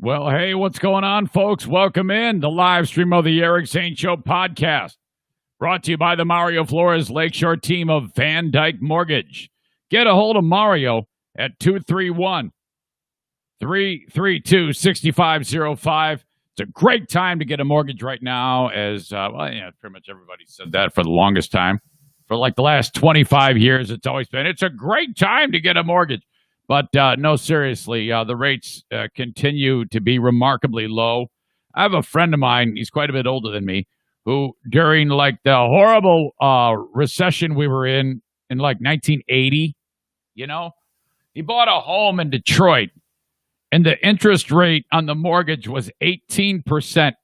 Well, hey, what's going on, folks? Welcome in the live stream of the Eric Zane Show podcast, brought to you by the Mario Flores Lakeshore team of Van Dyke Mortgage. Get a hold of Mario at 231-332-6505. It's a great time to get a mortgage right now, as, pretty much everybody said that for the longest time. For like the last 25 years, it's always been, it's a great time to get a mortgage. But no, seriously, the rates continue to be remarkably low. I have a friend of mine, he's quite a bit older than me, who during like the horrible recession we were in like 1980, he bought a home in Detroit, and the interest rate on the mortgage was 18%.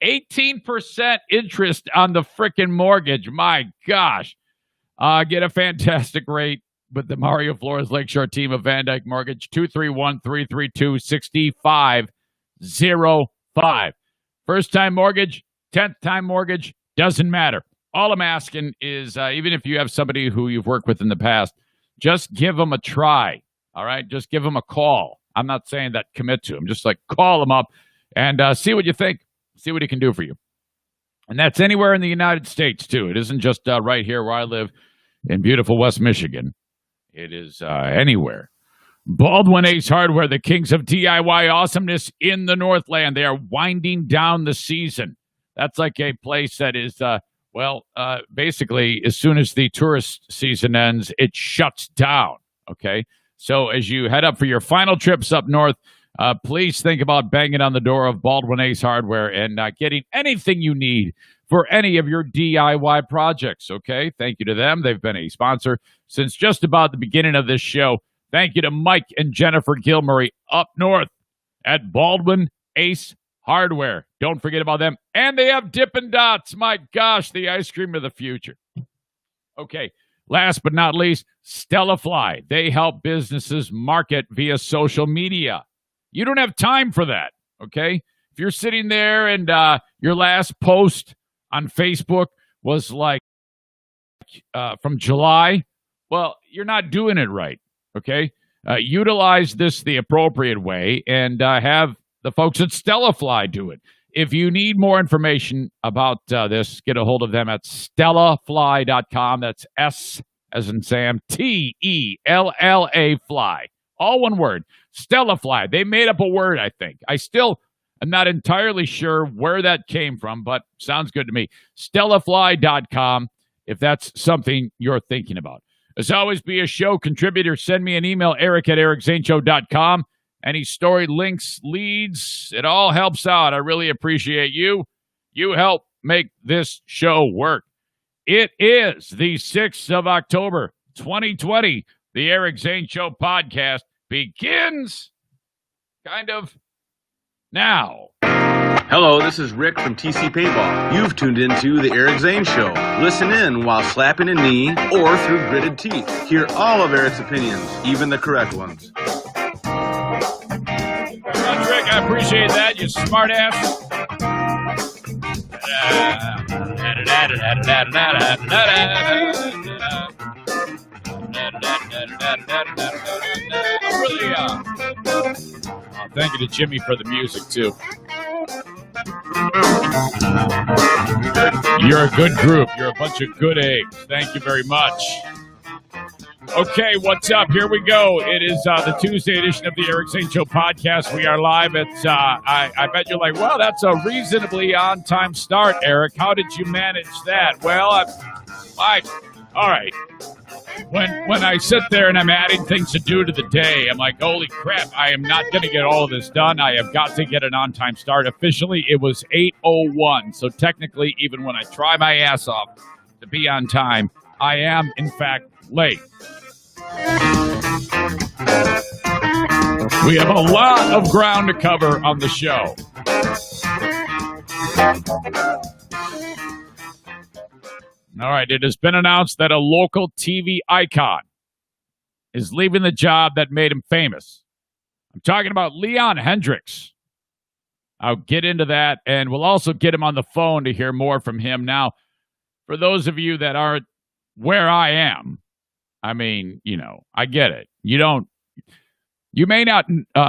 18% interest on the frickin' mortgage. My gosh. Get a fantastic rate with the Mario Flores Lakeshore team of Van Dyke Mortgage, 231-332-6505. First-time mortgage, 10th-time mortgage, doesn't matter. All I'm asking is, even if you have somebody who you've worked with in the past, just give them a try, all right? Just give them a call. I'm not saying that commit to them. Just like call them up and see what you think. See what he can do for you. And that's anywhere in the United States, too. It isn't just right here where I live in beautiful West Michigan. It is anywhere. Baldwin Ace Hardware, the kings of DIY awesomeness in the Northland. They are winding down the season. That's like a place that is, basically, as soon as the tourist season ends, it shuts down, okay? So as you head up for your final trips up north, please think about banging on the door of Baldwin Ace Hardware and getting anything you need for any of your DIY projects, okay? Thank you to them. They've been a sponsor since just about the beginning of this show. Thank you to Mike and Jennifer Gilmurray up north at Baldwin Ace Hardware. Don't forget about them. And they have Dippin' Dots. My gosh, the ice cream of the future. Okay, last but not least, Stella Fly. They help businesses market via social media. You don't have time for that, okay? If you're sitting there and your last post on Facebook was like from July, well, you're not doing it right, okay? Utilize this the appropriate way and have the folks at Stella Fly do it. If you need more information about this, get a hold of them at stellafly.com. That's S as in Sam, T-E-L-L-A Fly. All one word, Stella Fly. They made up a word, I think. I'm not entirely sure where that came from, but sounds good to me. StellaFly.com, if that's something you're thinking about. As always, be a show contributor. Send me an email, eric@ericzaneshow.com. Any story, links, leads, it all helps out. I really appreciate you. You help make this show work. It is the 6th of October, 2020. The Eric Zane Show podcast begins kind of now. Hello, this is Rick from TC Paintball. You've tuned into the Eric Zane Show. Listen in while slapping a knee or through gritted teeth. Hear all of Eric's opinions, even the correct ones. Thanks, Rick. I appreciate that, you smart ass. Thank you to Jimmy for the music, too. You're a good group. You're a bunch of good eggs. Thank you very much. Okay, what's up? Here we go. It is the Tuesday edition of the Eric Zane Show podcast. We are live. It's I bet you're like, well, that's a reasonably on-time start, Eric. How did you manage that? Well, all right. When I sit there and I'm adding things to do to the day, I'm like, holy crap, I am not going to get all of this done. I have got to get an on-time start. Officially, it was 8:01. So technically, even when I try my ass off to be on time, I am, in fact, late. We have a lot of ground to cover on the show. All right, it has been announced that a local TV icon is leaving the job that made him famous. I'm talking about Leon Hendrix. I'll get into that, and we'll also get him on the phone to hear more from him. Now, for those of you that aren't where I am, I mean, I get it. You don't You may not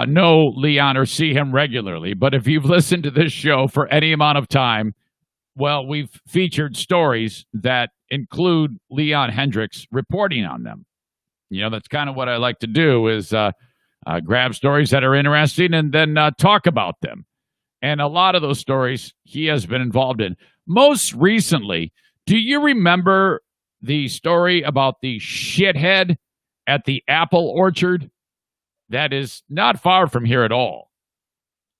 know Leon or see him regularly, but if you've listened to this show for any amount of time, well, we've featured stories that include Leon Hendrix reporting on them. That's kind of what I like to do is grab stories that are interesting and then talk about them. And a lot of those stories he has been involved in. Most recently, do you remember the story about the shithead at the apple orchard? That is not far from here at all.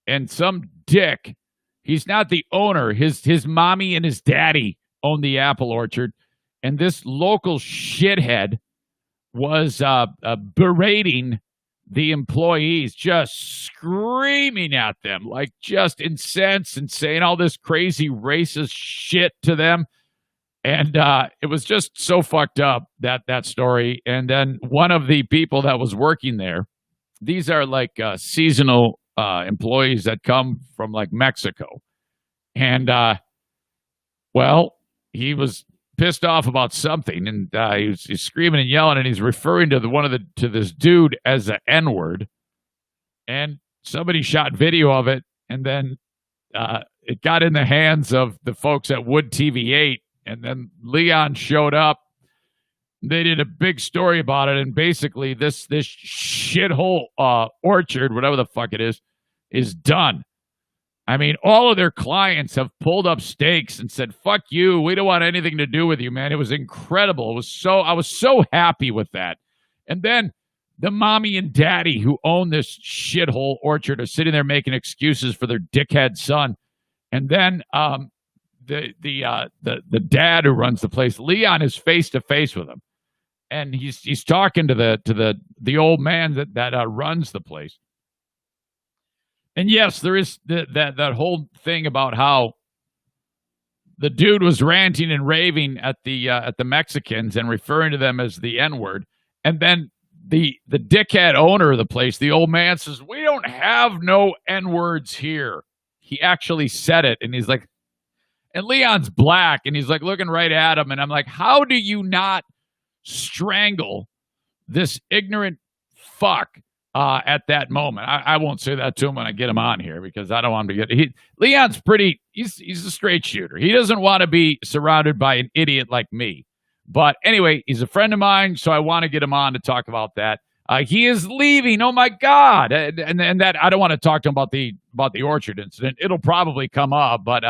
And some dick, he's not the owner. His mommy and his daddy own the apple orchard. And this local shithead was berating the employees, just screaming at them, like just incensed and saying all this crazy racist shit to them. And it was just so fucked up, that story. And then one of the people that was working there, these are like seasonal employees that come from like Mexico. And, he was pissed off about something, and he's screaming and yelling, and he's referring to to this dude as the N-word. And somebody shot video of it, and then it got in the hands of the folks at Wood TV8, and then Leon showed up. They did a big story about it, and basically this shithole orchard, whatever the fuck it is done. I mean, all of their clients have pulled up stakes and said, fuck you, we don't want anything to do with you, man. It was incredible. I was so happy with that. And then the mommy and daddy who own this shithole orchard are sitting there making excuses for their dickhead son. And then the dad who runs the place, Leon, is face to face with him. And he's talking to the old man that runs the place. And yes, there is that whole thing about how the dude was ranting and raving at the Mexicans and referring to them as the N-word. And then the dickhead owner of the place, the old man, says, "We don't have no N-words here." He actually said it, and he's like, and Leon's black, and he's like looking right at him, and I'm like, how do you not strangle this ignorant fuck at that moment? I won't say that to him when I get him on here, because I don't want him to get... Leon's he's a straight shooter. He doesn't want to be surrounded by an idiot like me. But anyway, he's a friend of mine, so I want to get him on to talk about that. He is leaving. Oh my God! And that I don't want to talk to him about the orchard incident. It'll probably come up, but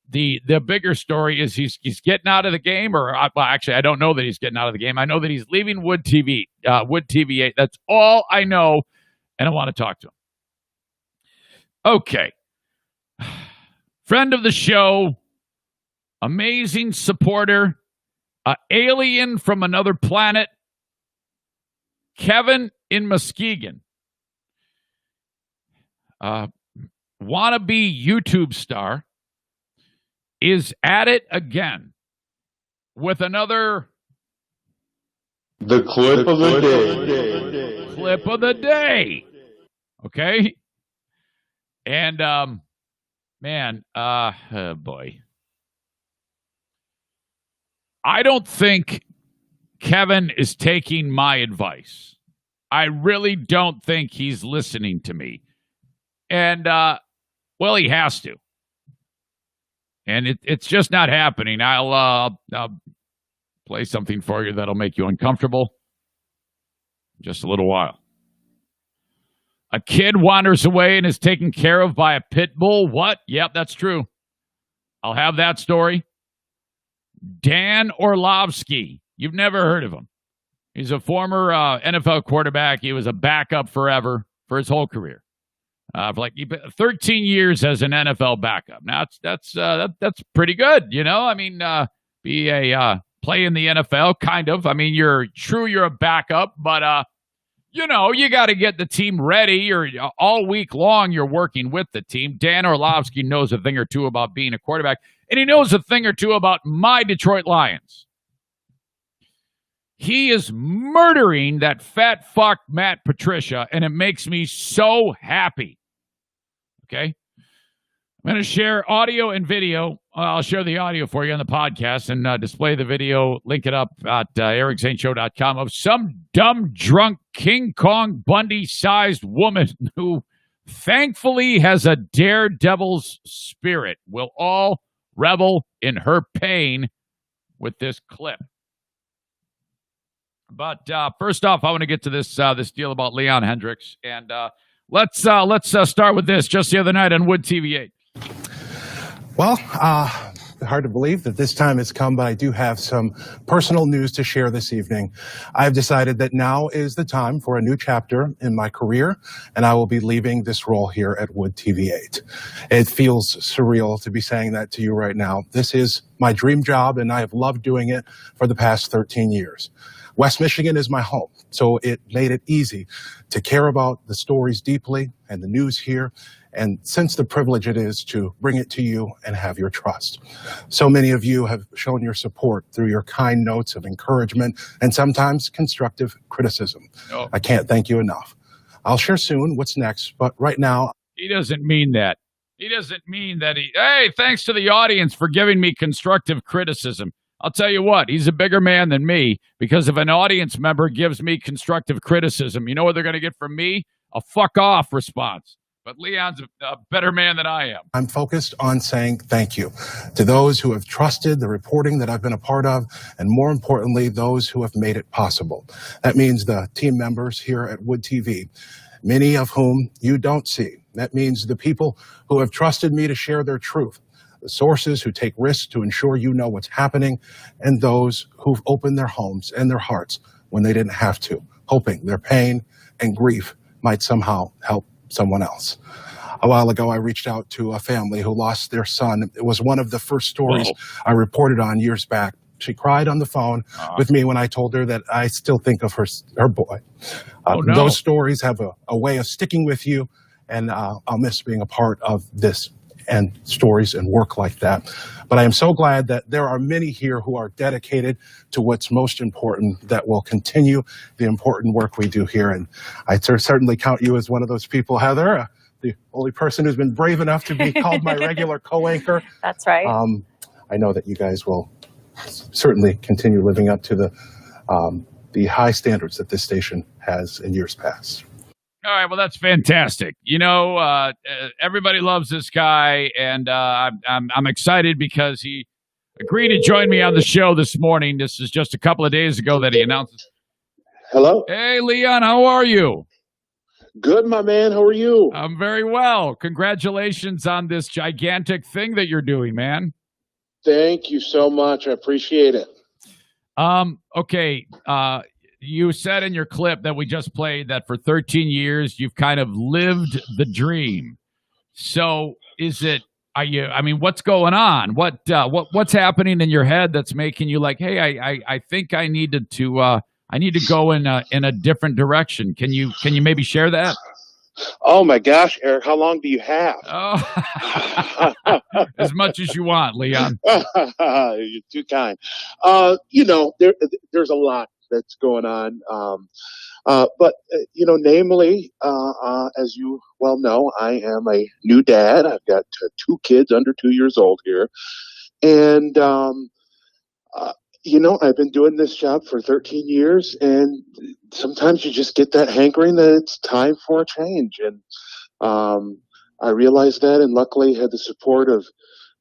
the bigger story is he's getting out of the game, or well, actually, I don't know that he's getting out of the game. I know that he's leaving Wood TV8. That's all I know, and I want to talk to him. Okay, friend of the show, amazing supporter, alien from another planet, Kevin in Muskegon. Wannabe YouTube star is at it again with another clip of the day. Clip of the day. Okay. And oh boy. I don't think Kevin is taking my advice. I really don't think he's listening to me. And well, he has to. And it's just not happening. I'll play something for you that'll make you uncomfortable in just a little while. A kid wanders away and is taken care of by a pit bull. What? Yep, that's true. I'll have that story. Dan Orlovsky. You've never heard of him. He's a former NFL quarterback. He was a backup forever for his whole career. For like 13 years as an NFL backup. Now that's pretty good, you know. I mean, play in the NFL, kind of. I mean, you're a backup, but you know, you got to get the team ready. Or all week long, you're working with the team. Dan Orlovsky knows a thing or two about being a quarterback, and he knows a thing or two about my Detroit Lions. He is murdering that fat fuck Matt Patricia, and it makes me so happy. Okay? I'm going to share audio and video. I'll share the audio for you on the podcast and display the video, link it up at ericzaneshow.com of some dumb, drunk, King Kong Bundy-sized woman who thankfully has a daredevil's spirit. We'll all revel in her pain with this clip. But first off, I want to get to this deal about Leon Hendrix. And let's start with this. Just the other night on Wood TV 8. Well, hard to believe that this time has come, but I do have some personal news to share this evening. I've decided that now is the time for a new chapter in my career, and I will be leaving this role here at Wood TV 8. It feels surreal to be saying that to you right now. This is my dream job, and I have loved doing it for the past 13 years. West Michigan is my home, so it made it easy to care about the stories deeply and the news here, and sense the privilege it is to bring it to you and have your trust. So many of you have shown your support through your kind notes of encouragement and sometimes constructive criticism. Oh. I can't thank you enough. I'll share soon what's next, but right now... He doesn't mean that. He doesn't mean that hey, thanks to the audience for giving me constructive criticism. I'll tell you what, he's a bigger man than me, because if an audience member gives me constructive criticism, you know what they're going to get from me? A fuck off response. But Leon's a better man than I am. I'm focused on saying thank you to those who have trusted the reporting that I've been a part of, and more importantly, those who have made it possible. That means the team members here at Wood TV, many of whom you don't see. That means the people who have trusted me to share their truth, the sources who take risks to ensure you know what's happening, and those who've opened their homes and their hearts when they didn't have to, hoping their pain and grief might somehow help someone else. A while ago, I reached out to a family who lost their son. It was one of the first stories I reported on years back. She cried on the phone with me when I told her that I still think of her boy. No. Those stories have a way of sticking with you, and I'll miss being a part of this and stories and work like that. But I am so glad that there are many here who are dedicated to what's most important, that will continue the important work we do here. And I certainly count you as one of those people, Heather, the only person who's been brave enough to be called my regular co-anchor. That's right. I know that you guys will certainly continue living up to the high standards that this station has in years past. All right, well, that's fantastic. You know, everybody loves this guy, and I'm excited because he agreed to join me on the show this morning. This is just a couple of days ago that he announced. Hello. Hey, Leon, how are you? Good, my man. How are you? I'm very well. Congratulations on this gigantic thing that you're doing, man. Thank you so much. I appreciate it. Okay. You said in your clip that we just played that for 13 years you've kind of lived the dream. So what's going on? What's happening in your head that's making you like, hey, I think I need to go in a different direction. Can you maybe share that? Oh my gosh, Eric, how long do you have? Oh, as much as you want, Leon. You're too kind. There's a lot that's going on. But namely, as you well know, I am a new dad. I've got two kids under 2 years old here. And, I've been doing this job for 13 years, and sometimes you just get that hankering that it's time for a change. And I realized that, and luckily had the support of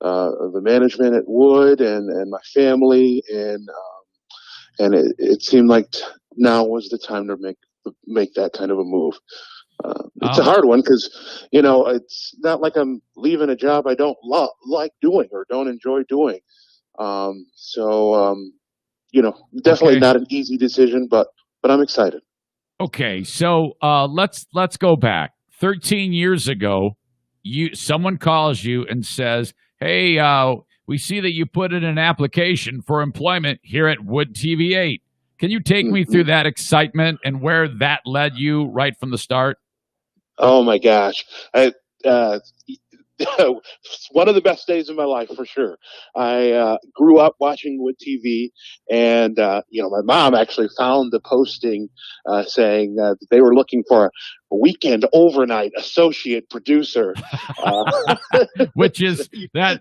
the management at Wood and my family, and it seemed like now was the time to make that kind of a move. It's a hard one because, it's not like I'm leaving a job I don't like doing or don't enjoy doing. Definitely not an easy decision, but I'm excited. Okay, so let's go back. 13 years ago, someone calls you and says, "Hey, we see that you put in an application for employment here at Wood TV 8. Can you take me through that excitement and where that led you right from the start?" Oh my gosh. one of the best days of my life for sure. I grew up watching Wood TV, and my mom actually found the posting saying that they were looking for a weekend overnight associate producer, which is I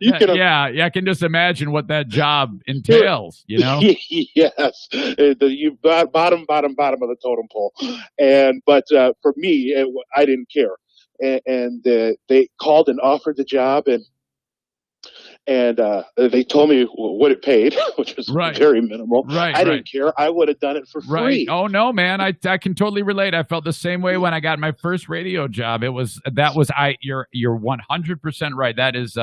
can just imagine what that job entails. Yes, you bottom of the totem pole, but for me, I didn't care. And they called and offered the job, and they told me what it paid, which was very minimal. I didn't care. I would have done it for free. Oh no, man! I can totally relate. I felt the same way when I got my first radio job. You're 100% right. That is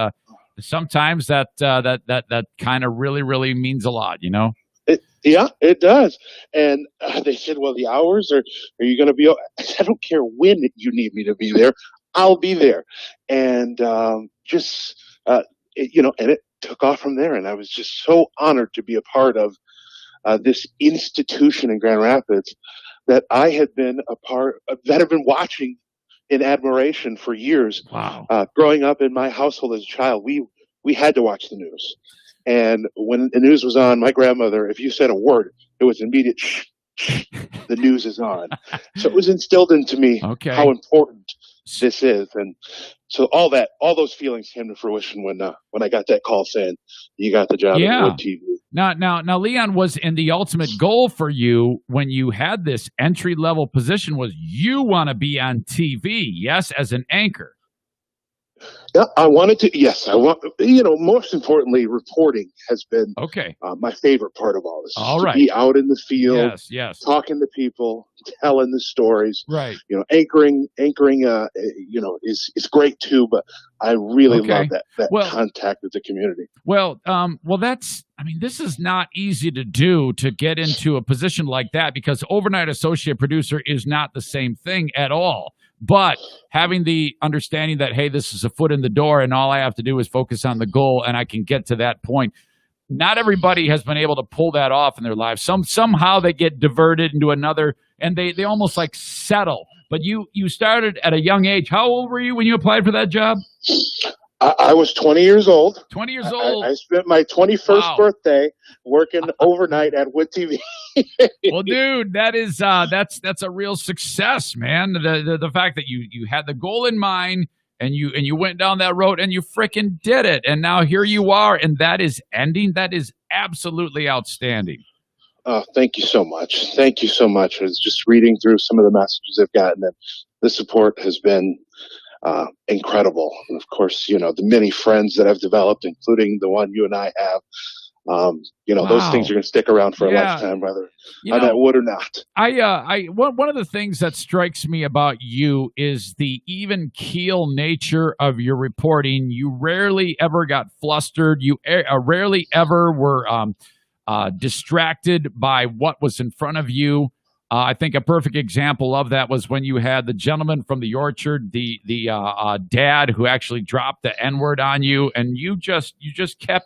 sometimes that kind of really means a lot. It does. And they said, well, the hours are you going to be? I don't care when you need me to be there. I'll be there. And and it took off from there. And I was just so honored to be a part of this institution in Grand Rapids that I had been a part of, that I've been watching in admiration for years. Wow. Growing up in my household as a child, we had to watch the news. And when the news was on, my grandmother, if you said a word, it was immediate, shh, the news is on. So it was instilled into me how important this is. And so all those feelings came to fruition when I got that call saying, you got the job at Wood TV. Now, Leon, and the ultimate goal for you when you had this entry-level position was you want to be on TV, yes, as an anchor. Yeah, I wanted to. Yes, I want. Most importantly, reporting has been my favorite part of all this. To be out in the field, yes, talking to people, telling the stories. Right. Anchoring. Is great too, but I really love that contact with the community. Well, this is not easy to do, to get into a position like that, because overnight associate producer is not the same thing at all. But having the understanding that, hey, this is a foot in the door and all I have to do is focus on the goal and I can get to that point. Not everybody has been able to pull that off in their lives. Somehow they get diverted into another, and they almost like settle. But you started at a young age. How old were you when you applied for that job? I was 20 years old. 20 years old. I spent my 21st birthday working overnight at Wood TV. Well, dude, that's a real success, man. The fact that you had the goal in mind and you went down that road and you frickin' did it, and now here you are, and that is ending. That is absolutely outstanding. Oh, thank you so much. Thank you so much. I was just reading through some of the messages I've gotten, and the support has been incredible. And of course, the many friends that I've developed, including the one you and I have. Those things are going to stick around for a lifetime, whether I would or not. One of the things that strikes me about you is the even keel nature of your reporting. You rarely ever got flustered. You rarely ever were distracted by what was in front of you. I think a perfect example of that was when you had the gentleman from the orchard, the dad who actually dropped the N-word on you, and you just kept,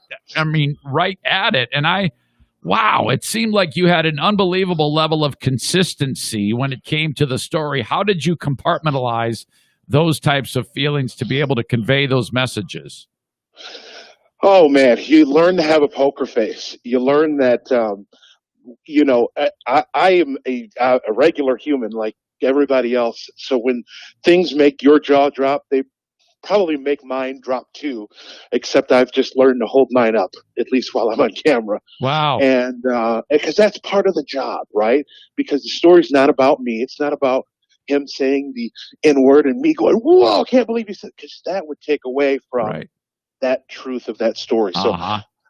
right at it. And it seemed like you had an unbelievable level of consistency when it came to the story. How did you compartmentalize those types of feelings to be able to convey those messages? Oh man, you learn to have a poker face. You learn that, I am a regular human like everybody else. So when things make your jaw drop, they probably make mine drop too, except I've just learned to hold mine up, at least while I'm on camera. Wow. And because that's part of the job, right? Because the story's not about me. It's not about him saying the N-word and me going, whoa, I can't believe he said, because that would take away from that truth of that story. So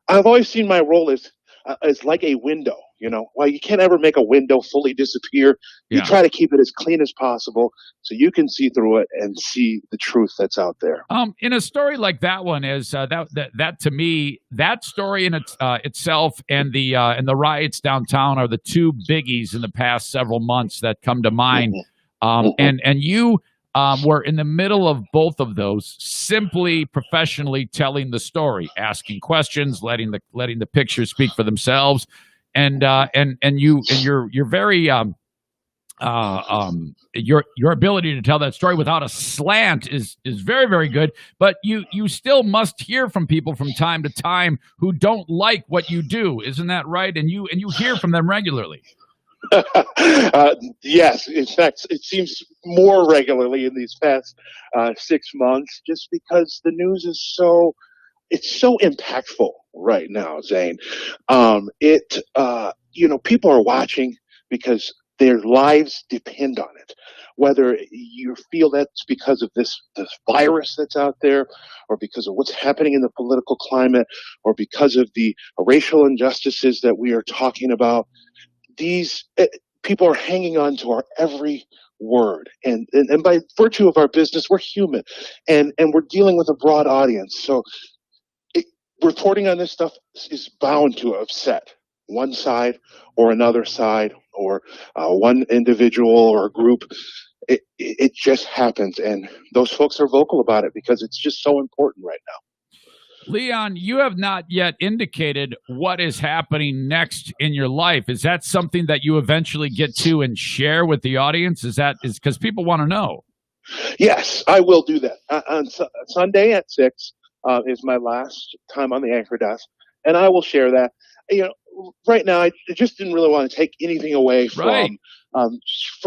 I've always seen my role as like a window. While you can't ever make a window fully disappear, you try to keep it as clean as possible so you can see through it and see the truth that's out there. In a story like that one, is that to me, that story in itself and the riots downtown are the two biggies in the past several months that come to mind. And you were in the middle of both of those, simply professionally telling the story, asking questions, letting the pictures speak for themselves. And you're very your ability to tell that story without a slant is very, very good. But you still must hear from people from time to time who don't like what you do, isn't that right? And you hear from them regularly. Yes, in fact, it seems more regularly in these past 6 months, just because the news is so impactful right now, Zane. People are watching because their lives depend on it. Whether you feel that's because of this virus that's out there, or because of what's happening in the political climate, or because of the racial injustices that we are talking about, these people are hanging on to our every word. And by virtue of our business, we're human, and we're dealing with a broad audience. So reporting on this stuff is bound to upset one side or another side, or one individual or group. It just happens, and those folks are vocal about it because it's just so important right now. Leon, you have not yet indicated what is happening next in your life. Is that something that you eventually get to and share with the audience? Is because people want to know? Yes, I will do that. On Sunday at 6 is my last time on the anchor desk, and I will share that. Right now, I just didn't really want to take anything away from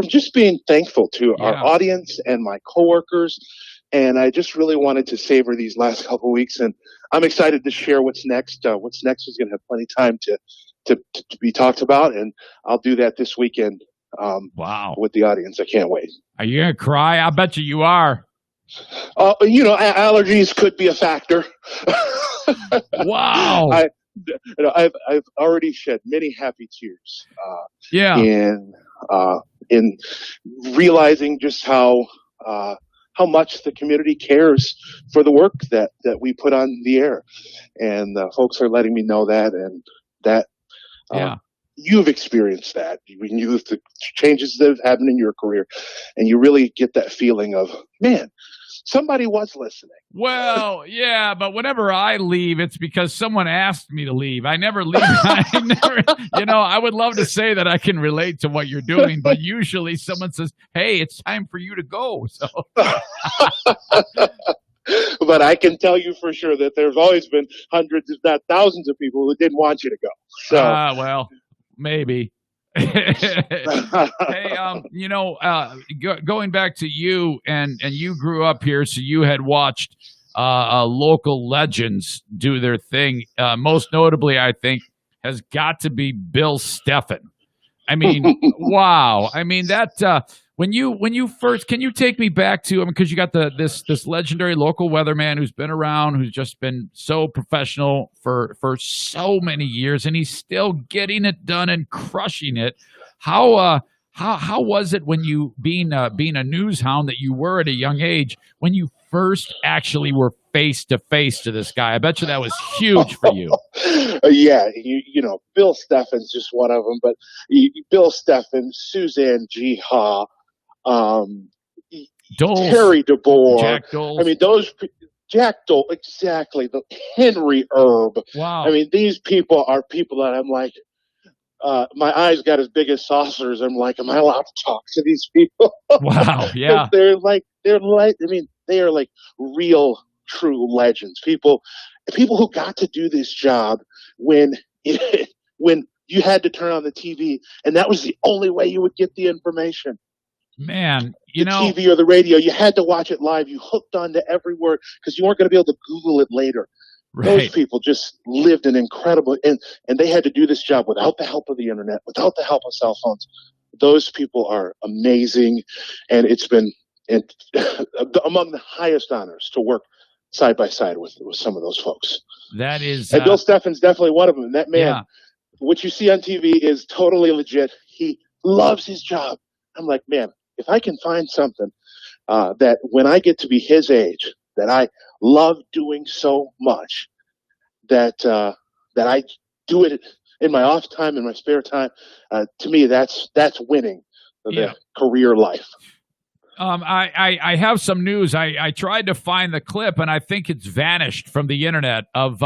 just being thankful to our audience and my coworkers. And I just really wanted to savor these last couple of weeks, and I'm excited to share what's next. What's next is going to have plenty of time to be talked about, and I'll do that this weekend. With the audience, I can't wait. Are you gonna cry? I bet you are. Allergies could be a factor. Wow. I've already shed many happy tears. In realizing just how much the community cares for the work that we put on the air, and folks are letting me know that, and that you've experienced that when the changes that have happened in your career, and you really get that feeling of, man, somebody was listening. Well, yeah, but whenever I leave, it's because someone asked me to leave. I never leave. I would love to say that I can relate to what you're doing, but usually someone says, hey, it's time for you to go. So. But I can tell you for sure that there's always been hundreds, if not thousands, of people who didn't want you to go. So, well, maybe. Hey, going back to you, and you grew up here, so you had watched local legends do their thing. Most notably, I think, has got to be Bill Steffen. I mean, wow. I mean, that when you first, can you take me back to, because you got this legendary local weatherman who's been around, who's just been so professional for so many years, and he's still getting it done and crushing it. How was it when you, being a news hound that you were at a young age, when you first actually were face to face to this guy? I bet you that was huge for you. Yeah, Bill Steffen's just one of them, but Bill Steffen, Suzanne G. Ha, Terry DeBoer, Jack Doles. I mean, Jack Dole, exactly. The Henry Erb. Wow. I mean, these people are people that I'm like, my eyes got as big as saucers. I'm like, am I allowed to talk to these people? Wow. Yeah. they are like real, true legends. People who got to do this job when you had to turn on the TV, and that was the only way you would get the information. Man, the TV or the radio, you had to watch it live. You hooked on to every word because you weren't going to be able to Google it later. Right. Those people just lived an incredible, and they had to do this job without the help of the internet, without the help of cell phones. Those people are amazing, and it's been among the highest honors to work side by side with some of those folks. That is, and Bill Steffen's definitely one of them. That man, what you see on TV is totally legit. He loves his job. I'm like, man, if I can find something that when I get to be his age, that I love doing so much, that I do it in my off time, in my spare time, to me, that's winning the career life. I have some news. I tried to find the clip, and I think it's vanished from the internet of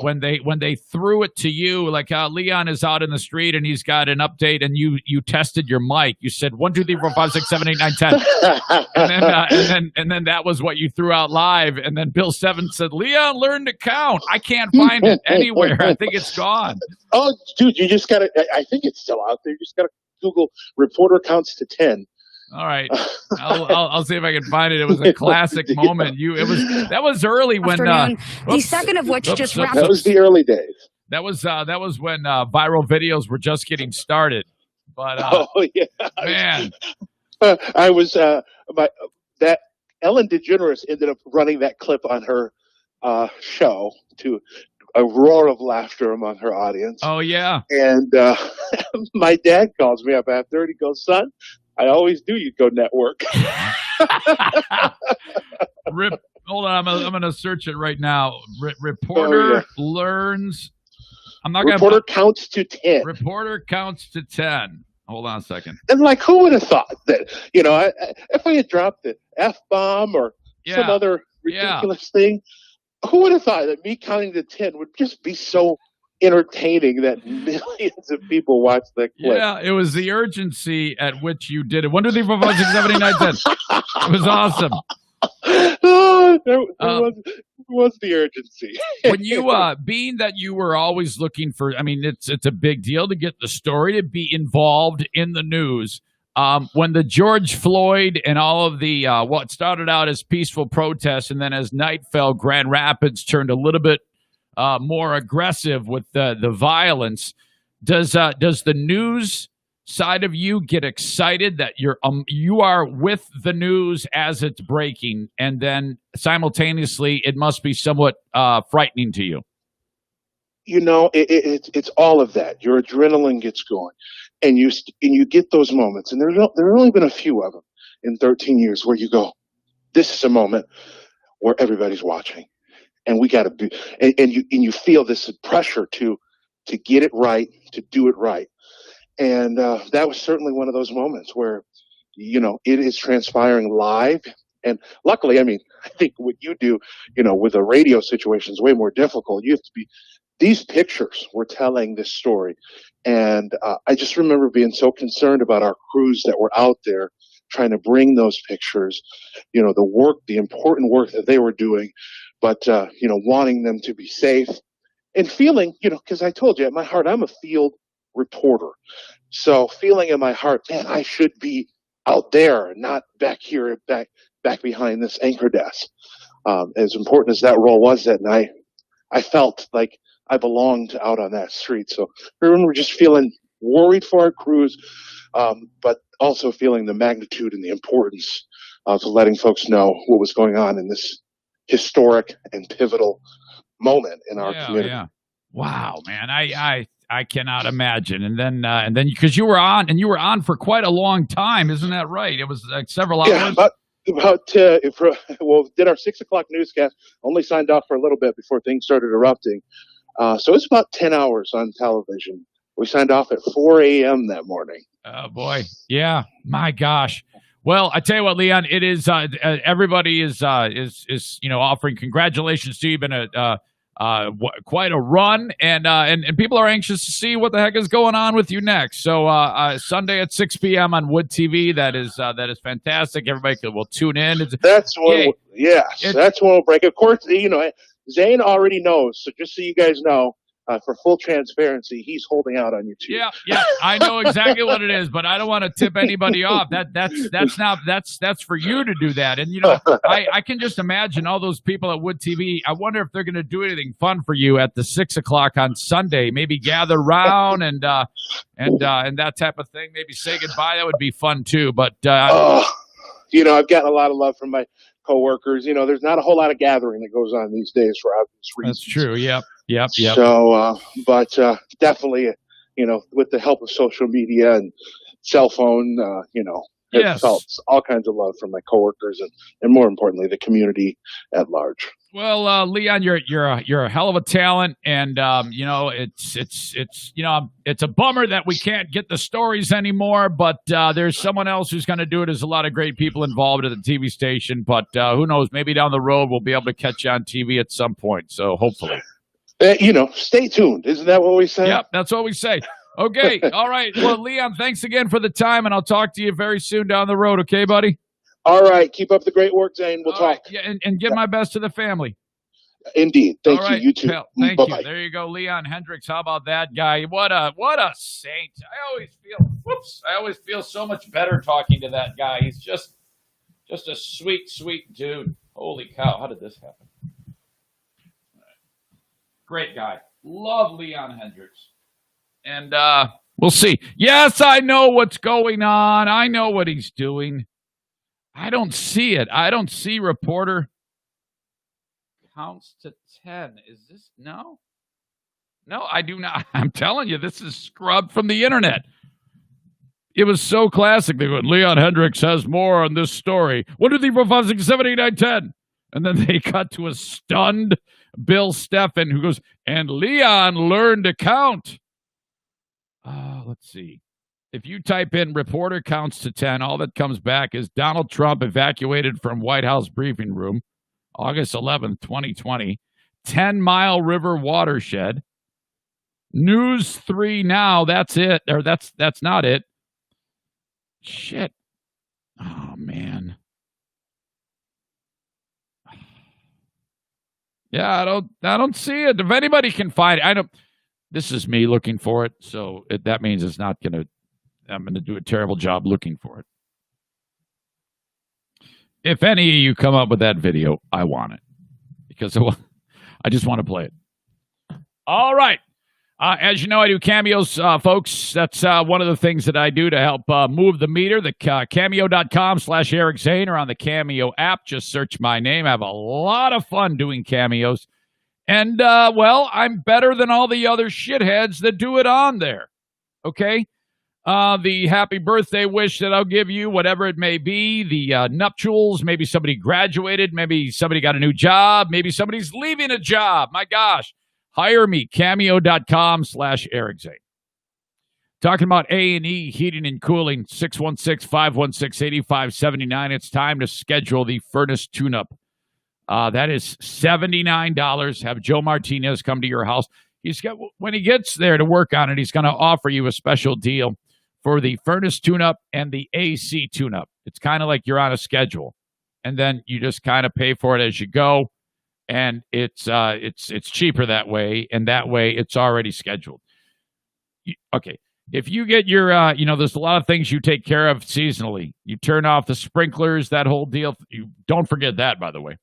when they threw it to you. Like Leon is out in the street, and he's got an update, and you tested your mic. You said 1, 2, 3, 4, 5, 6, 7, 8, 9, 10, and then that was what you threw out live. And then Bill Seven said, "Leon learned to count." I can't find it anywhere. I think it's gone. Oh, dude, you just got to. I think it's still out there. You just got to Google "reporter counts to 10." All right, I'll see if I can find it. It was a classic moment. That was early when the second of which just wrapped. That was the early days. That was when viral videos were just getting started. But man, I was that Ellen DeGeneres ended up running that clip on her show to a roar of laughter among her audience. Oh yeah, and my dad calls me up after and he goes, "Son, I always knew you'd go network." Hold on, I'm going to search it right now. Reporter learns. Reporter counts to 10. Reporter counts to 10. Hold on a second. And like, who would have thought that? If we had dropped the F-bomb or some other ridiculous thing, who would have thought that me counting to 10 would just be so entertaining that millions of people watch that clip? Yeah, it was the urgency at which you did it. 1, 2, 3, 4, 5, 6, 7, 8, 9, 10. It was awesome. There was the urgency. When you, being that you were always looking for, I mean, it's a big deal to get the story, to be involved in the news. When the George Floyd and all of the, what started out as peaceful protests, and then as night fell, Grand Rapids turned a little bit more aggressive with the violence. Does the news side of you get excited that you are with the news as it's breaking, and then simultaneously it must be somewhat frightening to you? It's all of that. Your adrenaline gets going, and you get those moments, and there have only been a few of them in 13 years where you go, "This is a moment where everybody's watching." And we got to be, and you feel this pressure to get it right, to do it right. And that was certainly one of those moments where, it is transpiring live. And luckily, I mean, I think what you do, with a radio situation is way more difficult. You have to be, these pictures were telling this story. And I just remember being so concerned about our crews that were out there trying to bring those pictures, the important work that they were doing, but, wanting them to be safe and feeling, because I told you at my heart, I'm a field reporter. So feeling in my heart, man, I should be out there, not back here, back behind this anchor desk. As important as that role was that night, I felt like I belonged out on that street. So I remember just feeling worried for our crews, but also feeling the magnitude and the importance of letting folks know what was going on in this historic and pivotal moment in our community. Yeah. Wow, man. I cannot imagine. And then because you were on for quite a long time, isn't that right? It was like several hours. Yeah, did our 6 o'clock newscast, only signed off for a little bit before things started erupting. So it's about 10 hours on television. We signed off at 4 a.m. that morning. Oh boy. Yeah. My gosh. Well, I tell you what, Leon, it is, everybody is offering congratulations to you. You've been quite a run, and people are anxious to see what the heck is going on with you next. So Sunday at 6 p.m. on Wood TV. That is fantastic. Everybody will tune in. That's when we'll break. Of course, Zane already knows. So just so you guys know, for full transparency, he's holding out on you too. Yeah, I know exactly what it is, but I don't want to tip anybody off. That's for you to do that. And I can just imagine all those people at Wood TV. I wonder if they're going to do anything fun for you at the 6 o'clock on Sunday. Maybe gather around and that type of thing. Maybe say goodbye. That would be fun too. But I've gotten a lot of love from my coworkers. There's not a whole lot of gathering that goes on these days for obvious reasons. That's true. Yep. So, but definitely, with the help of social media and cell phone, Have Yes. felt all kinds of love from my coworkers and more importantly, the community at large. Well, Leon, you're a hell of a talent, and it's a bummer that we can't get the stories anymore. But there's someone else who's going to do it. There's a lot of great people involved at the TV station, but who knows? Maybe down the road we'll be able to catch you on TV at some point. So hopefully, stay tuned. Isn't that what we say? Yep, that's what we say. Okay, all right. Well, Leon, thanks again for the time, and I'll talk to you very soon down the road. Okay, buddy. All right. Keep up the great work, Zane. We'll talk. Right. Yeah, and give my best to the family. Indeed. Thank All right, you. You too. Pal. Thank Bye-bye. you. There you go, Leon Hendrix. How about that guy? What a saint. I always feel so much better talking to that guy. He's just a sweet, sweet dude. Holy cow. How did this happen? Great guy. Love Leon Hendrix. And we'll see. Yes, I know what's going on. I know what he's doing. I don't see it. I don't see reporter counts to 10. Is this? No, I do not. I'm telling you, this is scrubbed from the internet. It was so classic. They go, Leon Hendrix has more on this story. 1, 2, 3, 4, 5, 6, 7, 8, 9, 10. And then they cut to a stunned Bill Steffen who goes, and Leon learned to count. Let's see. If you type in reporter counts to 10, all that comes back is Donald Trump evacuated from White House briefing room, August 11th, 2020. 10 Mile River watershed. News 3 now. That's it. Or that's not it. Shit. Oh, man. Yeah, I don't see it. If anybody can find it, this is me looking for it, so that means I'm going to do a terrible job looking for it. If any of you come up with that video, I want it because I just want to play it. All right. As you know, I do cameos, folks. That's one of the things that I do to help move the meter. The cameo.com/Eric Zane or on the Cameo app. Just search my name. I have a lot of fun doing cameos. And, I'm better than all the other shitheads that do it on there. Okay? The happy birthday wish that I'll give you, whatever it may be, the nuptials, maybe somebody graduated, maybe somebody got a new job, maybe somebody's leaving a job. My gosh. Hire me, cameo.com/Eric Zane. Talking about A&E Heating and Cooling, 616-516-8579. It's time to schedule the furnace tune-up. That is $79. Have Joe Martinez come to your house. When he gets there to work on it, he's going to offer you a special deal for the furnace tune-up and the AC tune-up. It's kind of like you're on a schedule, and then you just kind of pay for it as you go. And it's cheaper that way, and that way it's already scheduled. Okay, if you get your, there's a lot of things you take care of seasonally. You turn off the sprinklers, that whole deal. You don't forget that, by the way.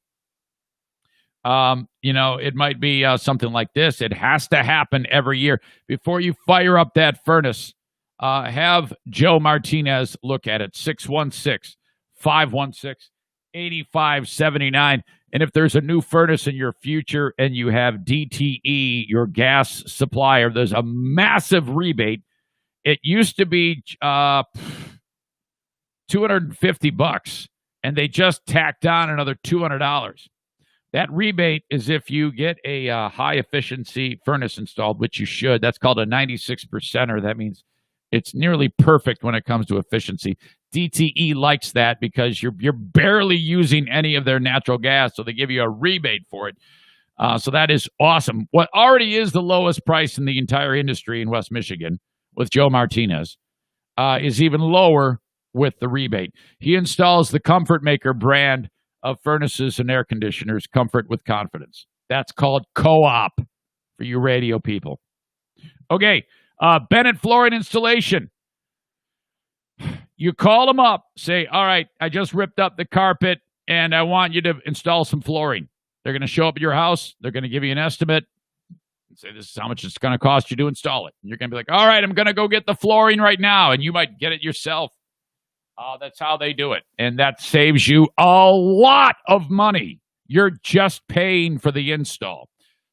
It might be something like this. It has to happen every year before you fire up that furnace. Have Joe Martinez look at it. 616-516-8579. And if there's a new furnace in your future and you have DTE, your gas supplier, there's a massive rebate. It used to be $250, and they just tacked on another $200. That rebate is if you get a high-efficiency furnace installed, which you should. That's called a 96%er. That means it's nearly perfect when it comes to efficiency. DTE likes that because you're barely using any of their natural gas, so they give you a rebate for it. So that is awesome. What already is the lowest price in the entire industry in West Michigan with Joe Martinez is even lower with the rebate. He installs the Comfort Maker brand of furnaces and air conditioners, Comfort with Confidence. That's called Co-op for you radio people. Okay, Bennett Flooring Installation. You call them up, say, all right, I just ripped up the carpet, and I want you to install some flooring. They're going to show up at your house. They're going to give you an estimate and say, this is how much it's going to cost you to install it. And you're going to be like, all right, I'm going to go get the flooring right now, and you might get it yourself. That's how they do it, and that saves you a lot of money. You're just paying for the install.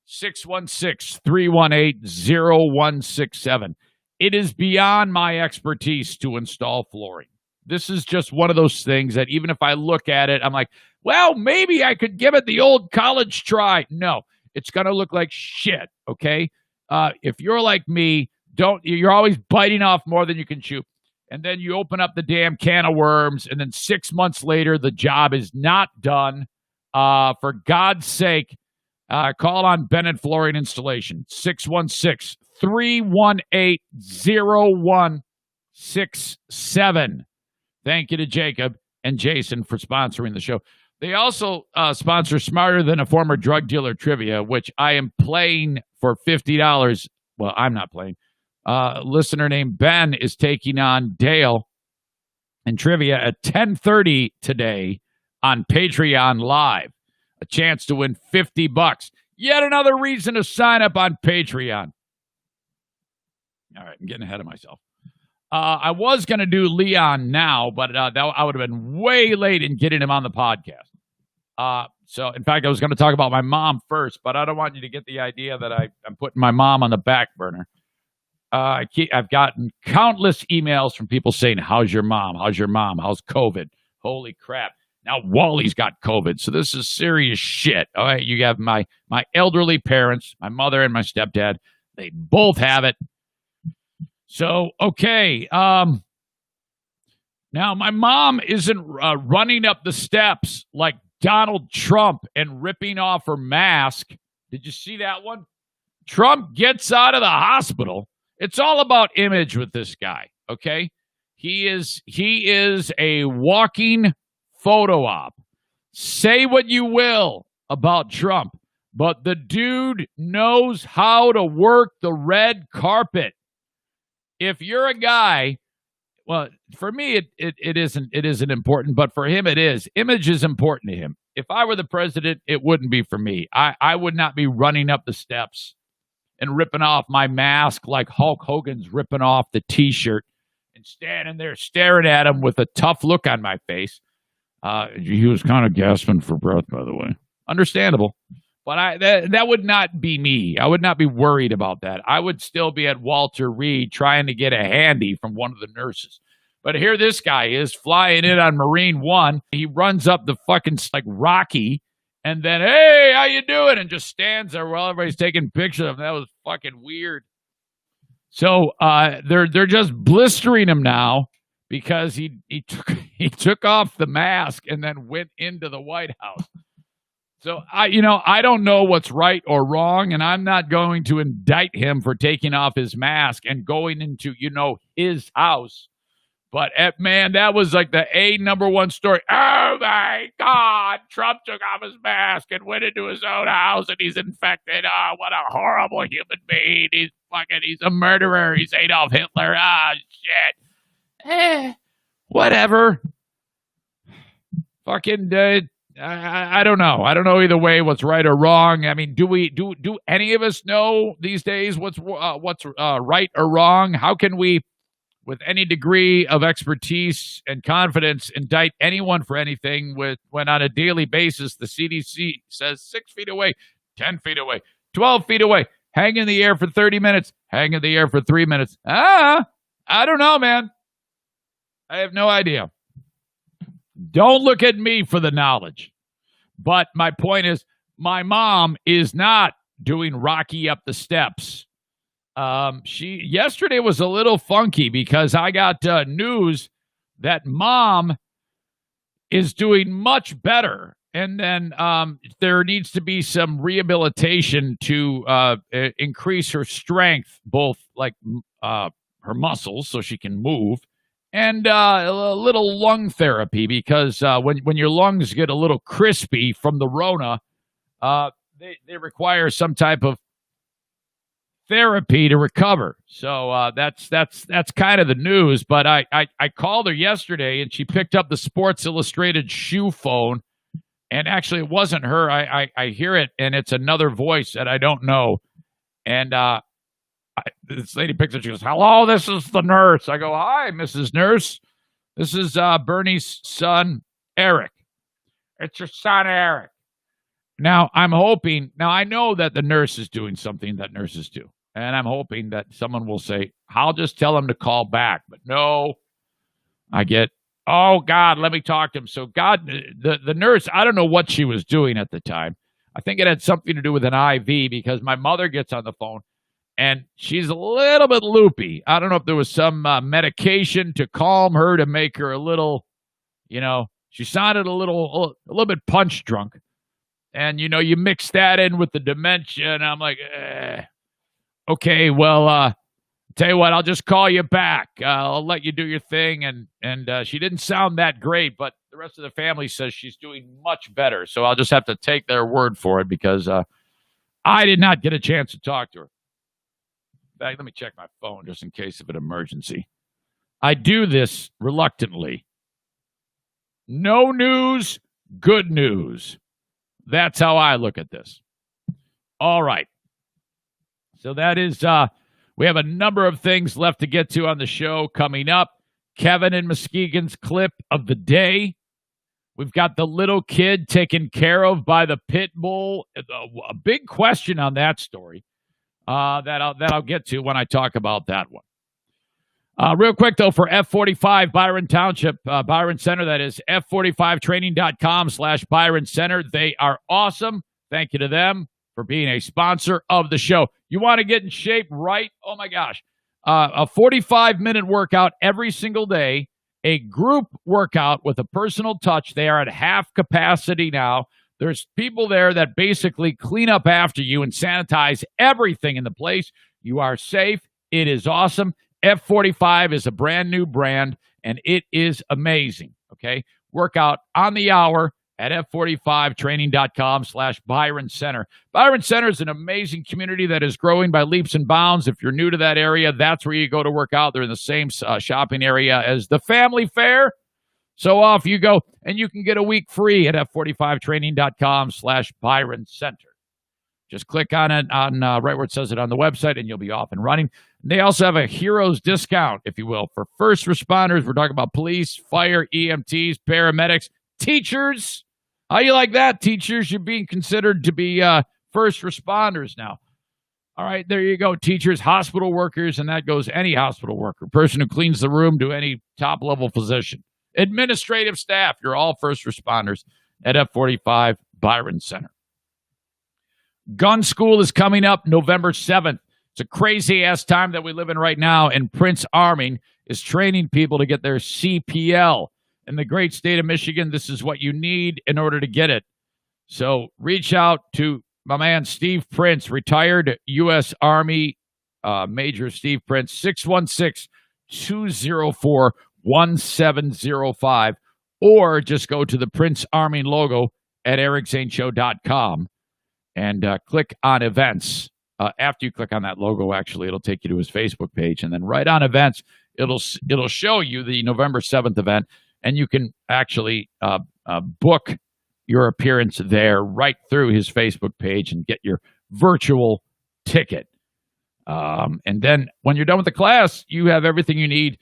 616-318-0167. It is beyond my expertise to install flooring. This is just one of those things that even if I look at it, I'm like, well, maybe I could give it the old college try. No, it's going to look like shit, okay? If you're like me, you're always biting off more than you can chew. And then you open up the damn can of worms, and then 6 months later, the job is not done. For God's sake, call on Bennett Flooring Installation, 616-318-0167. Thank you to Jacob and Jason for sponsoring the show. They also sponsor Smarter Than a Former Drug Dealer Trivia, which I am playing for $50. Well, I'm not playing. Listener named Ben is taking on Dale in trivia at 10:30 today on Patreon Live. A chance to win $50. Yet another reason to sign up on Patreon. All right, I'm getting ahead of myself. I was going to do Leon now, but I would have been way late in getting him on the podcast. So, in fact, I was going to talk about my mom first, but I don't want you to get the idea that I'm putting my mom on the back burner. I've gotten countless emails from people saying, how's your mom? How's your mom? How's COVID? Holy crap. Now Wally's got COVID. So this is serious shit. All right. You have my elderly parents, my mother and my stepdad. They both have it. So, okay. Now my mom isn't running up the steps like Donald Trump and ripping off her mask. Did you see that one? Trump gets out of the hospital. It's all about image with this guy, okay? He is a walking photo op. Say what you will about Trump, but the dude knows how to work the red carpet. If you're a guy, well, for me it isn't important, but for him it is. Image is important to him. If I were the president, it wouldn't be for me. I would not be running up the steps and ripping off my mask like Hulk Hogan's ripping off the T-shirt and standing there staring at him with a tough look on my face. He was kind of gasping for breath, by the way. Understandable. But that would not be me. I would not be worried about that. I would still be at Walter Reed trying to get a handy from one of the nurses. But here this guy is flying in on Marine One. He runs up the fucking, like Rocky, and then, hey, how you doing? And just stands there while everybody's taking pictures of him. That was fucking weird. So they're just blistering him now because he took off the mask and then went into the White House. So I don't know what's right or wrong, and I'm not going to indict him for taking off his mask and going into his house. But, man, that was like the number one story. Oh, my God, Trump took off his mask and went into his own house, and he's infected. Oh, what a horrible human being. He's a murderer. He's Adolf Hitler. Ah, shit. Whatever. Fucking, I don't know. I don't know either way what's right or wrong. I mean, do any of us know these days what's right or wrong? How can we, with any degree of expertise and confidence, indict anyone for anything when on a daily basis the CDC says 6 feet away, 10 feet away, 12 feet away, hang in the air for 30 minutes, hang in the air for 3 minutes. I don't know, man. I have no idea. Don't look at me for the knowledge. But my point is, my mom is not doing Rocky up the steps. Yesterday was a little funky because I got news that mom is doing much better. And then there needs to be some rehabilitation to increase her strength, both like her muscles so she can move, and a little lung therapy because when your lungs get a little crispy from the Rona, they require some type of therapy to recover. So that's kind of the news. But I called her yesterday and she picked up the Sports Illustrated shoe phone. And actually, it wasn't her. I hear it, and it's another voice that I don't know. And this lady picks it. She goes, "Hello, this is the nurse." I go, "Hi, Mrs. Nurse. This is Bernie's son, Eric. It's your son, Eric." Now, I'm hoping. Now, I know that the nurse is doing something that nurses do. And I'm hoping that someone will say, "I'll just tell him to call back." But no, I get Oh, God, let me talk to him. So, God, the nurse, I don't know what she was doing at the time. I think it had something to do with an IV because my mother gets on the phone, and she's a little bit loopy. I don't know if there was some medication to calm her to make her a little, she sounded a little bit punch drunk. And, you mix that in with the dementia, and I'm like, okay, well, tell you what, I'll just call you back. I'll let you do your thing. And she didn't sound that great, but the rest of the family says she's doing much better. So I'll just have to take their word for it because I did not get a chance to talk to her. In fact, let me check my phone just in case of an emergency. I do this reluctantly. No news, good news. That's how I look at this. All right. So that is, we have a number of things left to get to on the show coming up. Kevin and Muskegon's clip of the day. We've got the little kid taken care of by the pitbull. A big question on that story that I'll get to when I talk about that one. Real quick, though, for F45 Byron Township, Byron Center, that is F45training.com/Byron Center. They are awesome. Thank you to them for being a sponsor of the show. You want to get in shape, right? Oh, my gosh. A 45-minute workout every single day, a group workout with a personal touch. They are at half capacity now. There's people there that basically clean up after you and sanitize everything in the place. You are safe. It is awesome. F45 is a brand new brand, and it is amazing, okay? Workout on the hour at F45training.com/Byron Center. Byron Center is an amazing community that is growing by leaps and bounds. If you're new to that area, that's where you go to work out. They're in the same shopping area as the Family Fair. So off you go, and you can get a week free at F45training.com/Byron Center. Just click on it on right where it says it on the website, and you'll be off and running. They also have a heroes discount, if you will, for first responders. We're talking about police, fire, EMTs, paramedics, teachers. How you like that, teachers? You're being considered to be first responders now. All right, there you go. Teachers, hospital workers, and that goes any hospital worker, person who cleans the room to any top-level physician. Administrative staff, you're all first responders at F45 Byron Center. Gun School is coming up November 7th. It's a crazy-ass time that we live in right now, and Prince Arming is training people to get their CPL. In the great state of Michigan, this is what you need in order to get it. So reach out to my man Steve Prince, retired U.S. Army Major Steve Prince, 616-204-1705, or just go to the Prince Arming logo at ericzaneshow.com and click on events. After you click on that logo, actually, it'll take you to his Facebook page. And then right on events, it'll show you the November 7th event, and you can actually book your appearance there right through his Facebook page and get your virtual ticket. And then when you're done with the class, you have everything you need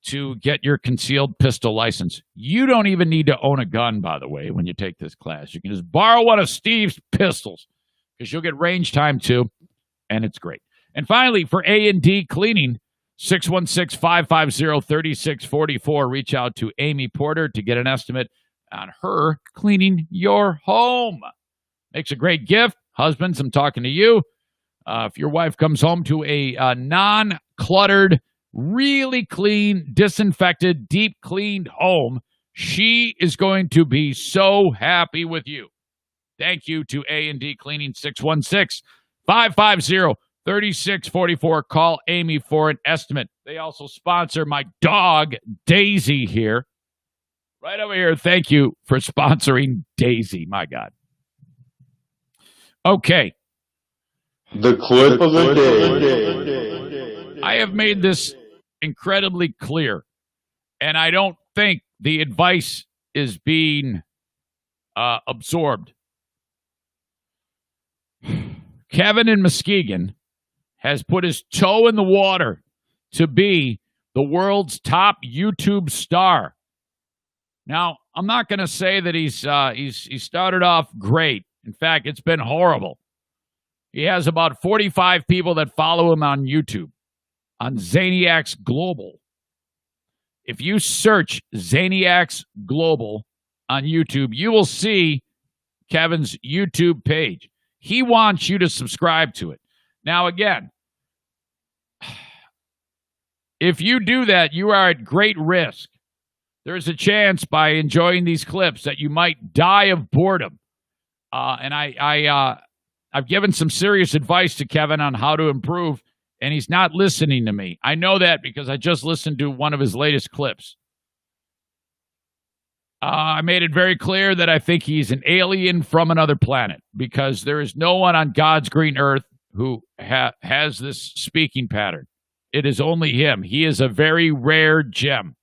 to get your concealed pistol license. You don't even need to own a gun, by the way, when you take this class. You can just borrow one of Steve's pistols because you'll get range time too. And it's great. And finally, for A&D Cleaning, 616-550-3644. Reach out to Amy Porter to get an estimate on her cleaning your home. Makes a great gift. Husbands, I'm talking to you. If your wife comes home to a non-cluttered, really clean, disinfected, deep cleaned home, she is going to be so happy with you. Thank you to A&D Cleaning, 616-550-3644. Call Amy for an estimate. They also sponsor my dog, Daisy, here. Right over here. Thank you for sponsoring Daisy. My God. Okay. The clip of the day. I have made this incredibly clear, and I don't think the advice is being absorbed. Kevin in Muskegon has put his toe in the water to be the world's top YouTube star. Now, I'm not going to say that he started off great. In fact, it's been horrible. He has about 45 people that follow him on YouTube, on Zaniacs Global. If you search Zaniacs Global on YouTube, you will see Kevin's YouTube page. He wants you to subscribe to it. Now, again, if you do that, you are at great risk. There's a chance by enjoying these clips that you might die of boredom. And I've given some serious advice to Kevin on how to improve, and he's not listening to me. I know that because I just listened to one of his latest clips. I made it very clear that I think he's an alien from another planet because there is no one on God's green earth who has this speaking pattern. It is only him. He is a very rare gem